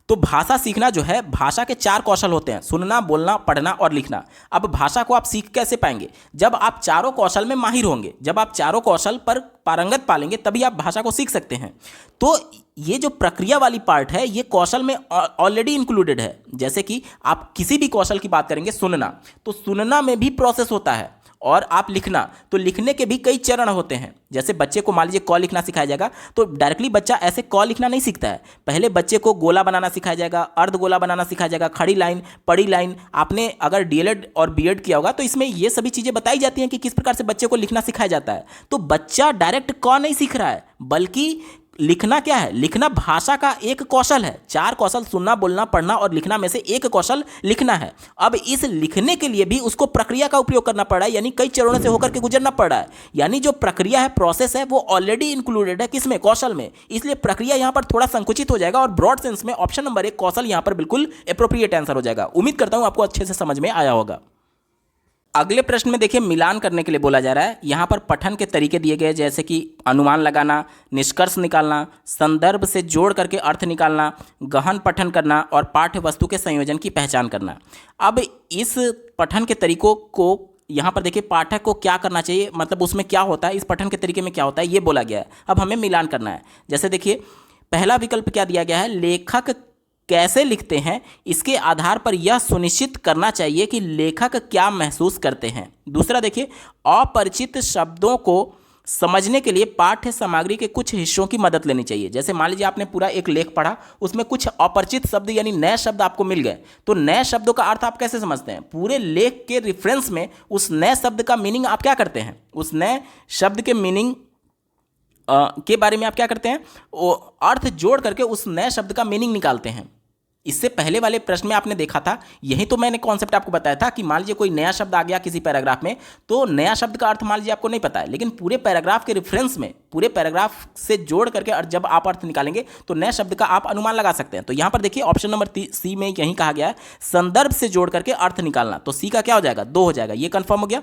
Speaker 1: तो भाषा सीखना जो है, भाषा के 4 कौशल होते हैं, सुनना, बोलना, पढ़ना और लिखना। अब भाषा को आप सीख कैसे पाएंगे? जब आप चारों कौशल में माहिर होंगे, जब आप चारों कौशल पर पारंगत पालेंगे, तभी आप भाषा को सीख सकते हैं। तो ये जो प्रक्रिया वाली पार्ट है, ये कौशल में ऑलरेडी इंक्लूडेड है। जैसे कि आप किसी भी कौशल की बात करेंगे, सुनना, तो सुनना में भी प्रोसेस होता है। और आप लिखना, तो लिखने के भी कई चरण होते हैं। जैसे बच्चे को मान लीजिए क लिखना सिखाया जाएगा, तो डायरेक्टली बच्चा ऐसे क लिखना नहीं सीखता है। पहले बच्चे को गोला बनाना सिखाया जाएगा, अर्ध गोला बनाना सिखाया जाएगा, खड़ी लाइन, पड़ी लाइन। आपने अगर डीएलएड और बीएड किया होगा तो इसमें ये सभी चीज़ें बताई जाती हैं कि किस प्रकार से बच्चे को लिखना सिखाया जाता है। तो बच्चा डायरेक्ट क नहीं सीख रहा है, बल्कि लिखना क्या है? लिखना भाषा का एक कौशल है। 4 कौशल सुनना, बोलना, पढ़ना और लिखना में से एक कौशल लिखना है। अब इस लिखने के लिए भी उसको प्रक्रिया का उपयोग करना पड़ रहा है, यानी कई चरणों से होकर के गुजरना पड़ रहा है। यानी जो प्रक्रिया है, प्रोसेस है, वो ऑलरेडी इंक्लूडेड है किसमें? कौशल में। इसलिए प्रक्रिया यहां पर थोड़ा संकुचित हो जाएगा और ब्रॉड सेंस में ऑप्शन नंबर 1 कौशल यहां पर बिल्कुल एप्रोप्रिएट आंसर हो जाएगा। उम्मीद करता हूं आपको अच्छे से समझ में आया होगा। अगले प्रश्न में देखिए मिलान करने के लिए बोला जा रहा है। यहाँ पर पठन के तरीके दिए गए, जैसे कि अनुमान लगाना, निष्कर्ष निकालना, संदर्भ से जोड़ करके अर्थ निकालना, गहन पठन करना और पाठ्य वस्तु के संयोजन की पहचान करना। अब इस पठन के तरीकों को यहाँ पर देखिए पाठक को क्या करना चाहिए, मतलब उसमें क्या होता है, इस पठन के तरीके में क्या होता है, ये बोला गया है। अब हमें मिलान करना है। जैसे देखिए पहला विकल्प क्या दिया गया है, लेखक कैसे लिखते हैं, इसके आधार पर यह सुनिश्चित करना चाहिए कि लेखक क्या महसूस करते हैं। दूसरा देखिए, अपरिचित शब्दों को समझने के लिए पाठ्य सामग्री के कुछ हिस्सों की मदद लेनी चाहिए। जैसे मान लीजिए आपने पूरा एक लेख पढ़ा, उसमें कुछ अपरिचित शब्द यानी नए शब्द आपको मिल गए, तो नए शब्दों का अर्थ आप कैसे समझते हैं? पूरे लेख के रेफरेंस में उस नए शब्द का मीनिंग आप क्या करते हैं? उस नए शब्द के मीनिंग के बारे में आप क्या करते हैं? वो अर्थ जोड़ करके उस नए शब्द का मीनिंग निकालते हैं। इससे पहले वाले प्रश्न में आपने देखा था, यही तो मैंने कॉन्सेप्ट आपको बताया था कि मान लीजिए कोई नया शब्द आ गया किसी पैराग्राफ में, तो नया शब्द का अर्थ मान लीजिए आपको नहीं पता है, लेकिन पूरे पैराग्राफ के रेफरेंस में, पूरे पैराग्राफ से जोड़ करके और जब आप अर्थ निकालेंगे तो नए शब्द का आप अनुमान लगा सकते हैं। तो यहाँ पर देखिए ऑप्शन नंबर सी में यही कहा गया है, संदर्भ से जोड़ करके अर्थ निकालना। तो सी का क्या हो जाएगा? 2 हो जाएगा। ये कंफर्म हो गया।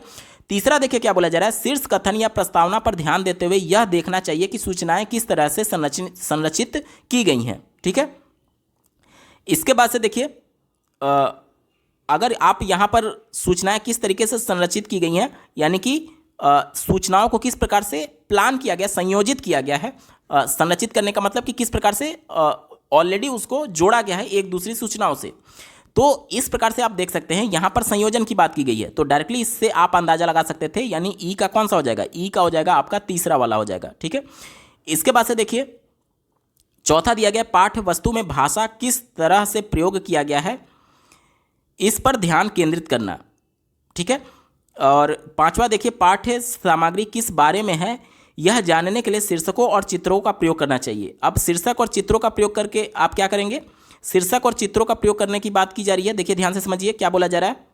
Speaker 1: तीसरा देखिए क्या बोला जा रहा है, शीर्ष कथन या प्रस्तावना पर ध्यान देते हुए यह देखना चाहिए कि सूचनाएं किस तरह से संरचित की गई हैं। ठीक है। इसके बाद से देखिए अगर आप यहाँ पर सूचनाएं किस तरीके से संरचित की गई हैं, यानी कि सूचनाओं को किस प्रकार से प्लान किया गया, संयोजित किया गया है। संरचित करने का मतलब कि किस प्रकार से ऑलरेडी उसको जोड़ा गया है एक दूसरी सूचनाओं से। तो इस प्रकार से आप देख सकते हैं यहाँ पर संयोजन की बात की गई है, तो डायरेक्टली इससे आप अंदाजा लगा सकते थे, यानी ई का कौन सा हो जाएगा? ई का हो जाएगा आपका तीसरा वाला हो जाएगा। ठीक है। इसके बाद से देखिए चौथा दिया गया, पाठ्य वस्तु में भाषा किस तरह से प्रयोग किया गया है, इस पर ध्यान केंद्रित करना। ठीक है। और पांचवा देखिए, पाठ्य सामग्री किस बारे में है, यह जानने के लिए शीर्षकों और चित्रों का प्रयोग करना चाहिए। अब शीर्षक और चित्रों का प्रयोग करके आप क्या करेंगे? शीर्षक और चित्रों का प्रयोग करने की बात की जा रही है। देखिए ध्यान से समझिए क्या बोला जा रहा है।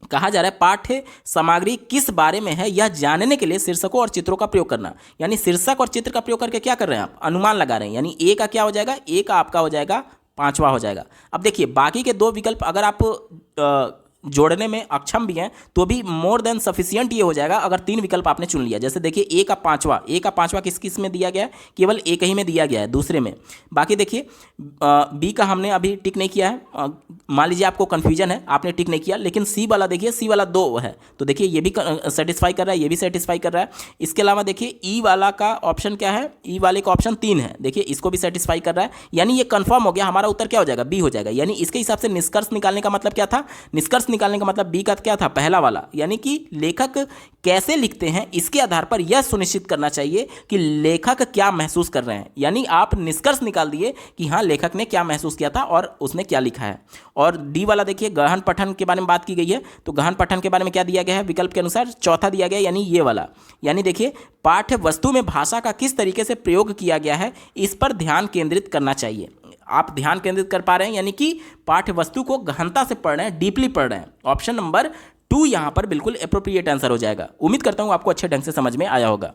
Speaker 1: कहा जा रहा है पाठ्य सामग्री किस बारे में है, यह जानने के लिए शीर्षकों और चित्रों का प्रयोग करना। यानी शीर्षक और चित्र का प्रयोग करके क्या कर रहे हैं आप? अनुमान लगा रहे हैं। यानी ए का क्या हो जाएगा? ए का आपका हो जाएगा 5वां हो जाएगा। अब देखिए बाकी के 2 विकल्प अगर आप जोड़ने में अक्षम भी हैं तो भी मोर देन सफिशियंट ये हो जाएगा अगर 3 विकल्प आपने चुन लिया। जैसे देखिए ए का पांचवा किस किस में दिया गया है? केवल एक ही में दिया गया है, दूसरे में। बाकी देखिए बी का हमने अभी टिक नहीं किया है। मान लीजिए आपको कन्फ्यूजन है, आपने टिक नहीं किया, लेकिन सी वाला देखिए, सी वाला 2 है, तो देखिए ये भी सेटिस्फाई कर रहा है, ये भी सेटिस्फाई कर रहा है। इसके अलावा देखिए ई वाला का ऑप्शन क्या है? ई वाले का ऑप्शन 3 है, देखिए इसको भी सेटिस्फाई कर रहा है। यानी ये कंफर्म हो गया, हमारा उत्तर क्या हो जाएगा? बी हो जाएगा। यानी इसके हिसाब से निष्कर्ष निकालने का मतलब क्या था? निष्कर्ष निकालने का मतलब बी का क्या था? पहला वाला, यानी कि लेखक कैसे लिखते हैं, इसके आधार पर यह सुनिश्चित करना चाहिए कि लेखक क्या महसूस कर रहे हैं। यानी आप निष्कर्ष निकाल दिए कि हाँ लेखक ने क्या महसूस किया था और उसने क्या लिखा है। और डी वाला देखिए गहन पठन के बारे में बात की गई है, तो गहन पठन के बारे में क्या दिया गया है? विकल्प के अनुसार चौथा दिया गया, यानी ये वाला। यानी देखिए पाठ्य वस्तु में भाषा का किस तरीके से प्रयोग किया गया है, इस पर ध्यान केंद्रित करना चाहिए। आप ध्यान केंद्रित कर पा रहे हैं, यानी कि पाठ्य वस्तु को गहनता से पढ़ रहे हैं, डीपली पढ़ रहे हैं। ऑप्शन नंबर 2 यहां पर बिल्कुल एप्रोप्रिएट आंसर हो जाएगा। उम्मीद करता हूं आपको अच्छे ढंग से समझ में आया होगा।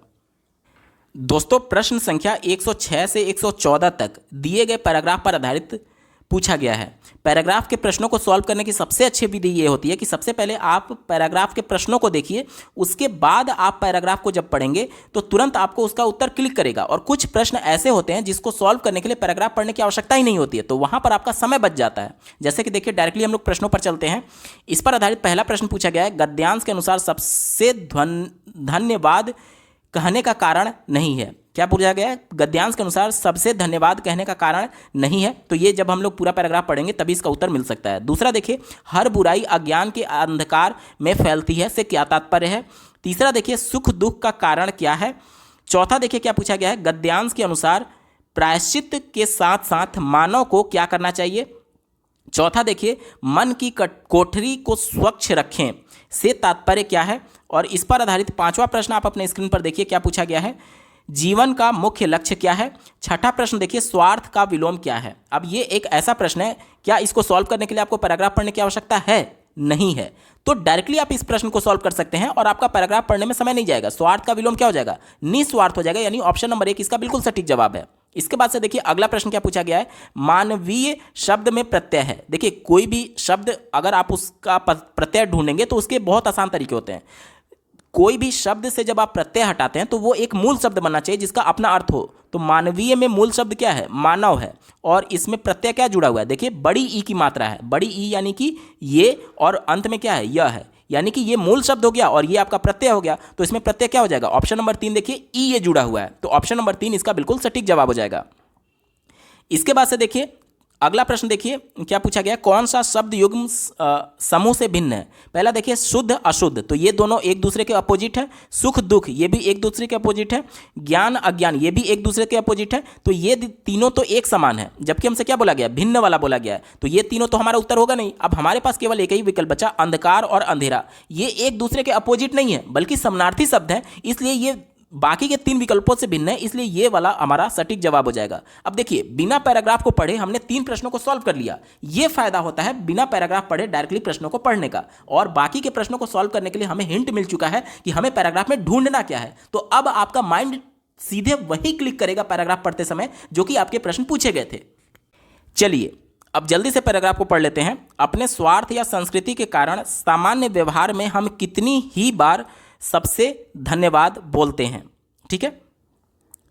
Speaker 1: दोस्तों प्रश्न संख्या 106 से 114 तक दिए गए पैराग्राफ पर आधारित पूछा गया है। पैराग्राफ के प्रश्नों को सॉल्व करने की सबसे अच्छी विधि ये होती है कि सबसे पहले आप पैराग्राफ के प्रश्नों को देखिए, उसके बाद आप पैराग्राफ को जब पढ़ेंगे तो तुरंत आपको उसका उत्तर क्लिक करेगा। और कुछ प्रश्न ऐसे होते हैं जिसको सॉल्व करने के लिए पैराग्राफ पढ़ने की आवश्यकता ही नहीं होती है, तो वहां पर आपका समय बच जाता है। जैसे कि देखिए डायरेक्टली हम लोग प्रश्नों पर चलते हैं। इस पर आधारित पहला प्रश्न पूछा गया है, गद्यांश के अनुसार सबसे धन्यवाद कहने का कारण नहीं है। क्या पूछा गया है? गद्यांश के अनुसार सबसे धन्यवाद कहने का कारण नहीं है। तो ये जब हम लोग पूरा पैराग्राफ पढ़ेंगे तभी इसका उत्तर मिल सकता है। दूसरा देखिए, हर बुराई अज्ञान के अंधकार में फैलती है से क्या तात्पर्य है। तीसरा देखिए, सुख दुख का कारण क्या है। चौथा देखिए क्या पूछा गया है, गद्यांश के अनुसार प्रायश्चित के साथ साथ मानव को क्या करना चाहिए। चौथा देखिए, मन की कोठरी को स्वच्छ रखें से तात्पर्य क्या है। और इस पर आधारित 5वां प्रश्न आप अपने स्क्रीन पर देखिए क्या पूछा गया है, जीवन का मुख्य लक्ष्य क्या है। छठा प्रश्न देखिए, स्वार्थ का विलोम क्या है। अब ये एक ऐसा प्रश्न है, क्या इसको सॉल्व करने के लिए आपको पैराग्राफ पढ़ने की आवश्यकता है? नहीं है। तो डायरेक्टली आप इस प्रश्न को सॉल्व कर सकते हैं और आपका पैराग्राफ पढ़ने में समय नहीं जाएगा। स्वार्थ का विलोम क्या हो जाएगा? निस्वार्थ हो जाएगा, यानी ऑप्शन नंबर 1 इसका बिल्कुल सटीक जवाब है। इसके बाद से देखिए अगला प्रश्न क्या पूछा गया है, मानवीय शब्द में प्रत्यय है। देखिए कोई भी शब्द अगर आप उसका प्रत्यय ढूंढेंगे तो उसके बहुत आसान तरीके होते हैं। कोई भी शब्द से जब आप प्रत्यय हटाते हैं तो वो एक मूल शब्द बनना चाहिए जिसका अपना अर्थ हो। तो मानवीय में मूल शब्द क्या है? मानव है। और इसमें प्रत्यय क्या जुड़ा हुआ है? देखिए बड़ी ई की मात्रा है, बड़ी ई यानी कि ये, और अंत में क्या है? यह है, यानी कि ये मूल शब्द हो गया और ये आपका प्रत्यय हो गया। तो इसमें प्रत्यय क्या हो जाएगा? ऑप्शन नंबर 3 देखिए ई ये जुड़ा हुआ है, तो ऑप्शन नंबर 3 इसका बिल्कुल सटीक जवाब हो जाएगा। इसके बाद से देखिए अगला प्रश्न देखिए क्या पूछा गया, कौन सा शब्द युग्म समूह से भिन्न है। पहला देखिए शुद्ध अशुद्ध, तो ये दोनों एक दूसरे के अपोजिट है। सुख दुख ये भी एक दूसरे के अपोजिट है। ज्ञान अज्ञान ये भी एक दूसरे के अपोजिट है। तो ये तीनों तो एक समान है, जबकि हमसे क्या बोला गया? भिन्न वाला बोला गया है। तो ये तीनों तो हमारा उत्तर होगा नहीं। अब हमारे पास केवल एक ही विकल्प बचा, अंधकार और अंधेरा। ये एक दूसरे के अपोजिट नहीं है बल्कि समानार्थी शब्द है, इसलिए ये बाकी के 3 विकल्पों से भिन्न है, इसलिए ये वाला हमारा सटीक जवाब हो जाएगा। अब देखिए बिना पैराग्राफ को पढ़े हमने 3 प्रश्नों को सॉल्व कर लिया। ये फायदा होता है बिना पैराग्राफ पढ़े डायरेक्टली प्रश्नों को पढ़ने का। और बाकी के प्रश्नों को सॉल्व करने के लिए हमें हिंट मिल चुका है कि हमें पैराग्राफ में ढूंढना क्या है। तो अब आपका माइंड सीधे वही क्लिक करेगा पैराग्राफ पढ़ते समय जो कि आपके प्रश्न पूछे गए थे। चलिए अब जल्दी से पैराग्राफ को पढ़ लेते हैं। अपने स्वार्थ या संस्कृति के कारण सामान्य व्यवहार में हम कितनी ही बार सबसे धन्यवाद बोलते हैं। ठीक है,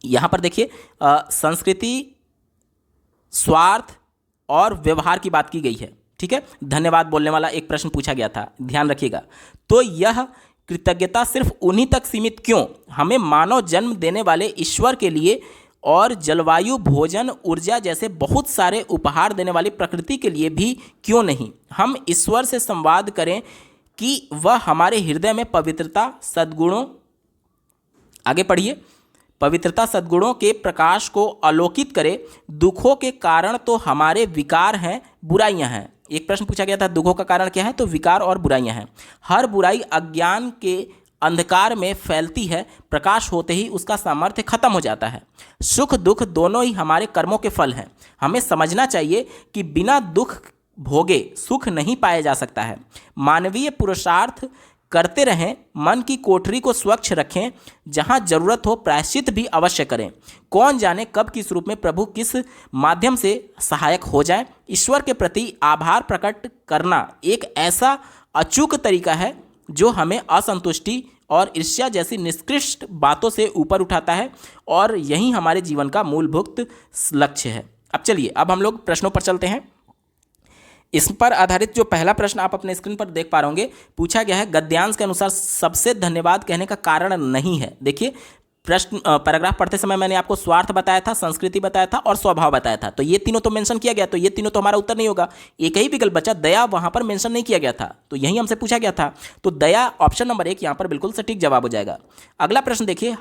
Speaker 1: यहां पर देखिए संस्कृति, स्वार्थ और व्यवहार की बात की गई है। ठीक है, धन्यवाद बोलने वाला एक प्रश्न पूछा गया था, ध्यान रखिएगा। तो यह कृतज्ञता सिर्फ उन्हीं तक सीमित क्यों? हमें मानव जन्म देने वाले ईश्वर के लिए और जलवायु, भोजन, ऊर्जा जैसे बहुत सारे उपहार देने वाली प्रकृति के लिए भी क्यों नहीं? हम ईश्वर से संवाद करें कि वह हमारे हृदय में पवित्रता, सद्गुणों, आगे पढ़िए, पवित्रता सद्गुणों के प्रकाश को आलोकित करे। दुखों के कारण तो हमारे विकार हैं, बुराइयां हैं। एक प्रश्न पूछा गया था दुखों का कारण क्या है? तो विकार और बुराइयां हैं। हर बुराई अज्ञान के अंधकार में फैलती है, प्रकाश होते ही उसका सामर्थ्य खत्म हो जाता है। सुख दुख दोनों ही हमारे कर्मों के फल हैं। हमें समझना चाहिए कि बिना दुख भोगे सुख नहीं पाया जा सकता है। मानवीय पुरुषार्थ करते रहें, मन की कोठरी को स्वच्छ रखें, जहां जरूरत हो प्रायश्चित भी अवश्य करें। कौन जाने कब किस रूप में प्रभु किस माध्यम से सहायक हो जाए। ईश्वर के प्रति आभार प्रकट करना एक ऐसा अचूक तरीका है जो हमें असंतुष्टि और ईर्ष्या जैसी निकृष्ट बातों से ऊपर उठाता है, और यही हमारे जीवन का मूलभूत लक्ष्य है। अब चलिए अब हम लोग प्रश्नों पर चलते हैं। इस पर आधारित जो पहला प्रश्न आप अपने स्क्रीन पर देख पा रहे होंगे, पूछा गया है गद्यांश के अनुसार सबसे धन्यवाद कहने का कारण नहीं है। देखिए प्रश्न पैराग्राफ पढ़ते समय मैंने आपको स्वार्थ बताया था, संस्कृति बताया था और स्वभाव बताया था, तो ये तीनों तो मेंशन किया गया, तो ये तीनों तो हमारा उत्तर नहीं होगा। एक ही विकल्प बचा, दया, वहां पर मेंशन नहीं किया गया था, तो यही हमसे पूछा गया था। तो दया ऑप्शन नंबर 1 यहां पर बिल्कुल सटीक जवाब हो जाएगा। अगला प्रश्न देखिए,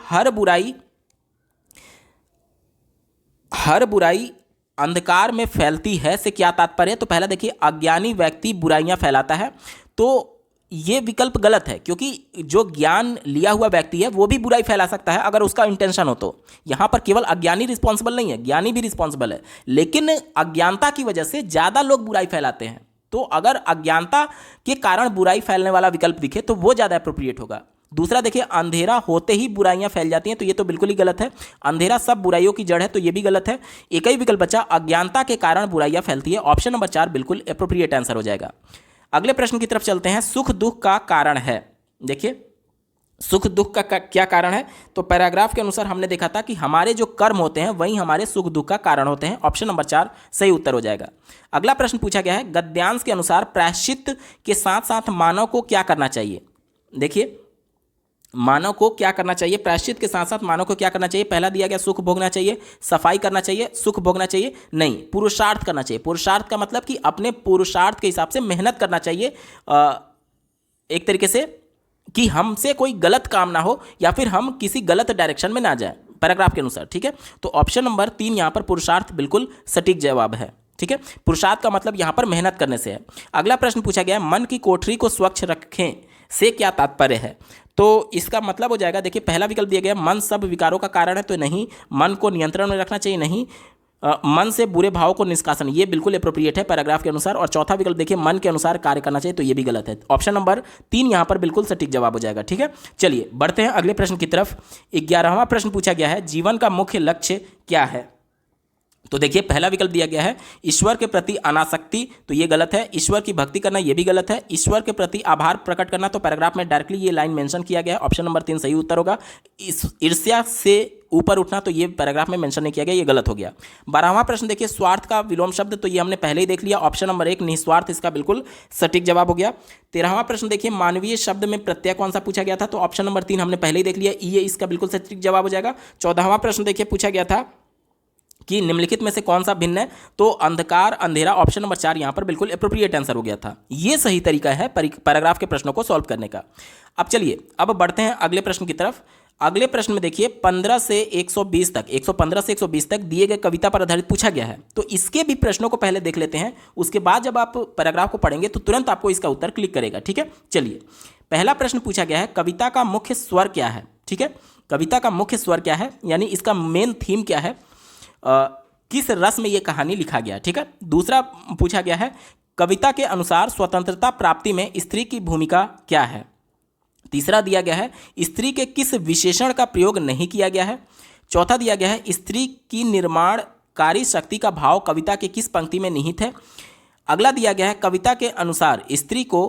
Speaker 1: हर बुराई अंधकार में फैलती है से क्या तात्पर्य? तो पहला देखिए अज्ञानी व्यक्ति बुराइयां फैलाता है, तो ये विकल्प गलत है, क्योंकि जो ज्ञान लिया हुआ व्यक्ति है वो भी बुराई फैला सकता है अगर उसका इंटेंशन हो। तो यहां पर केवल अज्ञानी रिस्पॉन्सिबल नहीं है, ज्ञानी भी रिस्पॉन्सिबल है, लेकिन अज्ञानता की वजह से ज्यादा लोग बुराई फैलाते हैं। तो अगर अज्ञानता के कारण बुराई फैलने वाला विकल्प दिखे तो वो ज्यादा अप्रोप्रिएट होगा। दूसरा देखिए अंधेरा होते ही बुराइयां फैल जाती हैं, तो ये तो बिल्कुल ही गलत है। अंधेरा सब बुराइयों की जड़ है, तो ये भी गलत है। एक ही विकल्प बचा, अज्ञानता के कारण बुराइयां फैलती है। ऑप्शन नंबर 4 बिल्कुल अप्रोप्रिएट आंसर हो जाएगा। अगले प्रश्न की तरफ चलते हैं, सुख दुख का कारण है। देखिए सुख दुख का क्या कारण है? तो पैराग्राफ के अनुसार हमने देखा था कि हमारे जो कर्म होते हैं वही हमारे सुख दुख का कारण होते हैं। ऑप्शन नंबर 4 सही उत्तर हो जाएगा। अगला प्रश्न पूछा गया है, गद्यांश के अनुसार प्रायश्चित के साथ साथ मानव को क्या करना चाहिए? देखिए मानव को क्या करना चाहिए, प्रायश्चित के साथ साथ मानव को क्या करना चाहिए? पहला दिया गया सुख भोगना चाहिए, सफाई करना चाहिए, सुख भोगना चाहिए नहीं, पुरुषार्थ करना चाहिए। पुरुषार्थ का मतलब कि अपने पुरुषार्थ के हिसाब से मेहनत करना चाहिए, एक तरीके से कि हमसे कोई गलत काम ना हो या फिर हम किसी गलत डायरेक्शन में ना जाए पैराग्राफ के अनुसार। ठीक है, तो ऑप्शन नंबर 3 यहां पर पुरुषार्थ बिल्कुल सटीक जवाब है। ठीक है, पुरुषार्थ का मतलब यहां पर मेहनत करने से है। अगला प्रश्न पूछा गया है, मन की कोठरी को स्वच्छ रखें से क्या तात्पर्य है? तो इसका मतलब हो जाएगा, देखिए पहला विकल्प दिया गया मन सब विकारों का कारण है, तो नहीं। मन को नियंत्रण में रखना चाहिए, नहीं। मन से बुरे भावों को निष्कासन, ये बिल्कुल अप्रोप्रिएट है पैराग्राफ के अनुसार। और चौथा विकल्प देखिए मन के अनुसार कार्य करना चाहिए, तो ये भी गलत है। ऑप्शन नंबर 3 यहाँ पर बिल्कुल सटीक जवाब हो जाएगा। ठीक है, चलिए बढ़ते हैं अगले प्रश्न की तरफ। 11वां प्रश्न पूछा गया है, जीवन का मुख्य लक्ष्य क्या है? तो देखिए पहला विकल्प दिया गया है ईश्वर के प्रति अनासक्ति, तो ये गलत है। ईश्वर की भक्ति करना, ये भी गलत है। ईश्वर के प्रति आभार प्रकट करना, तो पैराग्राफ में डायरेक्टली ये लाइन मेंशन किया गया है। ऑप्शन नंबर 3 सही उत्तर होगा। ईर्ष्या से ऊपर उठना, तो ये पैराग्राफ में मेंशन नहीं किया गया, ये गलत हो गया। 12वां प्रश्न देखिए स्वार्थ का विलोम शब्द, तो ये हमने पहले ही देख लिया। ऑप्शन नंबर 1 निस्वार्थ इसका बिल्कुल सटीक जवाब हो गया। 13वां प्रश्न देखिए मानवीय शब्द में प्रत्यय कौन सा पूछा गया था, तो ऑप्शन नंबर 3 हमने पहले ही देख लिया, ये इसका बिल्कुल सटीक जवाब हो जाएगा। 14वां प्रश्न देखिए पूछा गया था कि निम्नलिखित में से कौन सा भिन्न है, तो अंधकार अंधेरा, ऑप्शन नंबर 4 यहां पर बिल्कुल एप्रोप्रिएट आंसर हो गया था। ये सही तरीका है पैराग्राफ के प्रश्नों को सॉल्व करने का। अब चलिए अब बढ़ते हैं अगले प्रश्न की तरफ। अगले प्रश्न में देखिए 15 से 120 तक, 115 से 120 तक दिए गए कविता पर आधारित पूछा गया है। तो इसके भी प्रश्नों को पहले देख लेते हैं, उसके बाद जब आप पैराग्राफ को पढ़ेंगे तो तुरंत आपको इसका उत्तर क्लिक करेगा। ठीक है, चलिए पहला प्रश्न पूछा गया है कविता का मुख्य स्वर क्या है? ठीक है, कविता का मुख्य स्वर क्या है, यानी इसका मेन थीम क्या है, किस रस में यह कहानी लिखा गया। ठीक है, दूसरा पूछा गया है कविता के अनुसार स्वतंत्रता प्राप्ति में स्त्री की भूमिका क्या है। तीसरा दिया गया है स्त्री के किस विशेषण का प्रयोग नहीं किया गया है। चौथा दिया गया है स्त्री की निर्माणकारी शक्ति का भाव कविता के किस पंक्ति में निहित है। अगला दिया गया है कविता के अनुसार स्त्री को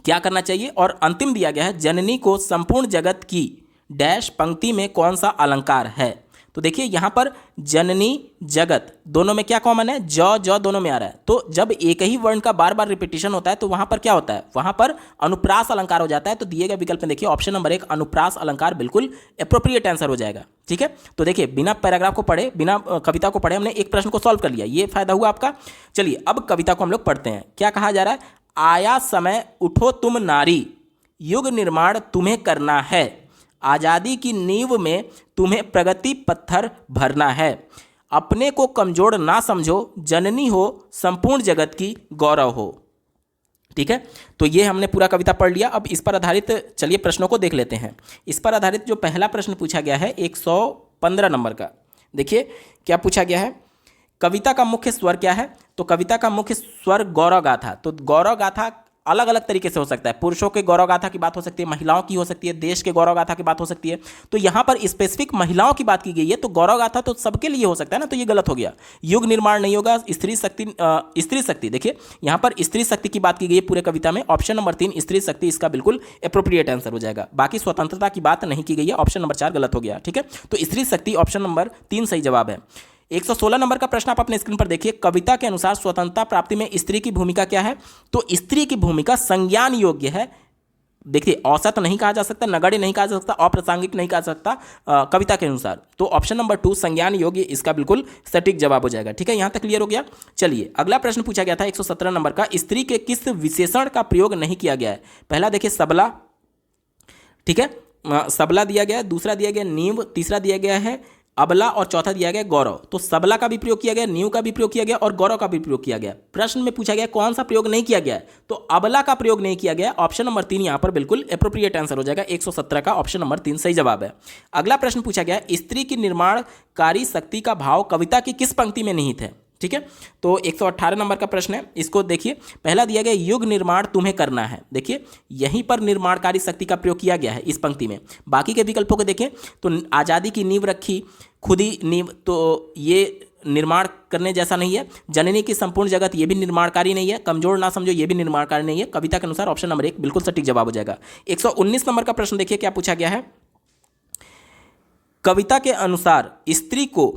Speaker 1: क्या करना चाहिए। और अंतिम दिया गया है जननी को संपूर्ण जगत की डैश पंक्ति में कौन सा अलंकार है। तो देखिए यहाँ पर जननी जगत दोनों में क्या कॉमन है, ज दोनों में आ रहा है। तो जब एक ही वर्ण का बार बार रिपीटिशन होता है तो वहां पर क्या होता है, वहां पर अनुप्रास अलंकार हो जाता है। तो दिए गए विकल्प में देखिए ऑप्शन नंबर 1 अनुप्रास अलंकार बिल्कुल एप्रोप्रिएट आंसर हो जाएगा। ठीक है, तो देखिए बिना पैराग्राफ को पढ़े, बिना कविता को पढ़े हमने एक प्रश्न को सॉल्व कर लिया, ये फायदा हुआ आपका। चलिए अब कविता को हम लोग पढ़ते हैं। क्या कहा जा रहा है, आया समय उठो तुम नारी, युग निर्माण तुम्हें करना है, आज़ादी की नींव में तुम्हें प्रगति पत्थर भरना है, अपने को कमजोर ना समझो, जननी हो संपूर्ण जगत की गौरव हो। ठीक है, तो ये हमने पूरा कविता पढ़ लिया। अब इस पर आधारित चलिए प्रश्नों को देख लेते हैं। इस पर आधारित जो पहला प्रश्न पूछा गया है 115 नंबर का, देखिए क्या पूछा गया है, कविता का मुख्य स्वर क्या है। तो कविता का मुख्य स्वर गौरव गाथा। तो गौरव गाथा अलग अलग तरीके से हो सकता है, पुरुषों के गौरव गाथा की बात हो सकती है, महिलाओं की हो सकती है, देश के गौरव गाथा की बात हो सकती है। तो यहाँ पर स्पेसिफिक महिलाओं की बात की गई है, तो गौरव गाथा तो सबके लिए हो सकता है ना, तो ये गलत हो गया। युग निर्माण नहीं होगा, स्त्री शक्ति देखिए यहाँ पर स्त्री शक्ति की बात की गई है पूरे कविता में। ऑप्शन नंबर 3 स्त्री शक्ति इसका बिल्कुल एप्रोप्रिएट आंसर हो जाएगा। बाकी स्वतंत्रता की बात नहीं की गई है, ऑप्शन नंबर 4 गलत हो गया। ठीक है, तो स्त्री शक्ति ऑप्शन नंबर 3 सही जवाब है। 116 नंबर का प्रश्न आप अपने स्क्रीन पर देखिए, कविता के अनुसार स्वतंत्रता प्राप्ति में स्त्री की भूमिका क्या है। तो स्त्री की भूमिका संज्ञान योग्य है। देखिए औसत नहीं कहा जा सकता, नगण्य नहीं कहा जा सकता, अप्रासंगिक नहीं कहा जा सकता कविता के अनुसार। तो ऑप्शन नंबर 2 संज्ञान योग्य इसका बिल्कुल सटीक जवाब हो जाएगा। ठीक है, यहां तक क्लियर हो गया। चलिए अगला प्रश्न पूछा गया था 117 नंबर का, स्त्री के किस विशेषण का प्रयोग नहीं किया गया है। पहला देखिए सबला, ठीक है, सबला दिया गया है, दूसरा दिया गया नींव, तीसरा दिया गया है अबला और चौथा दिया गया गौरव। तो सबला का भी प्रयोग किया गया, नींव का भी प्रयोग किया गया और गौरव का भी प्रयोग किया गया। प्रश्न में पूछा गया कौन सा प्रयोग नहीं किया गया है, तो अबला का प्रयोग नहीं किया गया। ऑप्शन नंबर 3 यहां पर बिल्कुल एप्रोप्रिएट आंसर हो जाएगा। 117 का ऑप्शन नंबर 3 सही जवाब है। अगला प्रश्न पूछा गया स्त्री की निर्माणकारी शक्ति का भाव कविता की किस पंक्ति में निहित है। ठीक है, तो 118 नंबर का प्रश्न है, इसको देखिए। पहला दिया गया युग निर्माण तुम्हें करना है, देखिए यहीं पर निर्माणकारी शक्ति का प्रयोग किया गया है इस पंक्ति में। बाकी के विकल्पों को देखें तो आज़ादी की नींव रखी, खुद ही नींव, तो ये निर्माण करने जैसा नहीं है। जननी की संपूर्ण जगत ये भी निर्माणकारी नहीं है, कमजोर ना समझो ये भी निर्माणकारी नहीं है। कविता के अनुसार ऑप्शन नंबर 1 बिल्कुल सटीक जवाब हो जाएगा। 119 नंबर का प्रश्न देखिए क्या पूछा गया है, कविता के अनुसार स्त्री को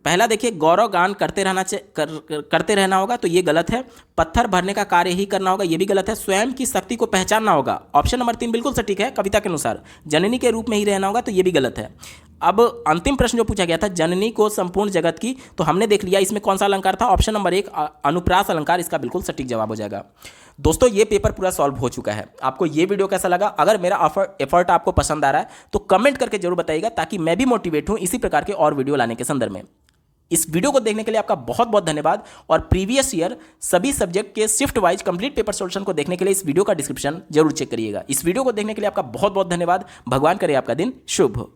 Speaker 1: पहला देखिए गौरव गान करते रहना होगा, तो ये गलत है। पत्थर भरने का कार्य ही करना होगा, ये भी गलत है। स्वयं की शक्ति को पहचानना होगा, ऑप्शन नंबर 3 बिल्कुल सटीक है कविता के अनुसार। जननी के रूप में ही रहना होगा, तो ये भी गलत है। अब अंतिम प्रश्न जो पूछा गया था जननी को संपूर्ण जगत की, तो हमने देख लिया इसमें कौन सा अलंकार था। ऑप्शन नंबर 1 अनुप्रास अलंकार इसका बिल्कुल सटीक जवाब हो जाएगा। दोस्तों ये पेपर पूरा सॉल्व हो चुका है। आपको ये वीडियो कैसा लगा, अगर मेरा एफर्ट आपको पसंद आ रहा है तो कमेंट करके जरूर बताइएगा, ताकि मैं भी मोटिवेट हूँ इसी प्रकार के और वीडियो लाने के संदर्भ में। इस वीडियो को देखने के लिए आपका बहुत बहुत धन्यवाद। और प्रीवियस ईयर सभी सब्जेक्ट के shift wise complete paper solution को देखने के लिए इस वीडियो का डिस्क्रिप्शन जरूर चेक करिएगा। इस वीडियो को देखने के लिए आपका बहुत बहुत धन्यवाद। भगवान करे आपका दिन शुभ हो।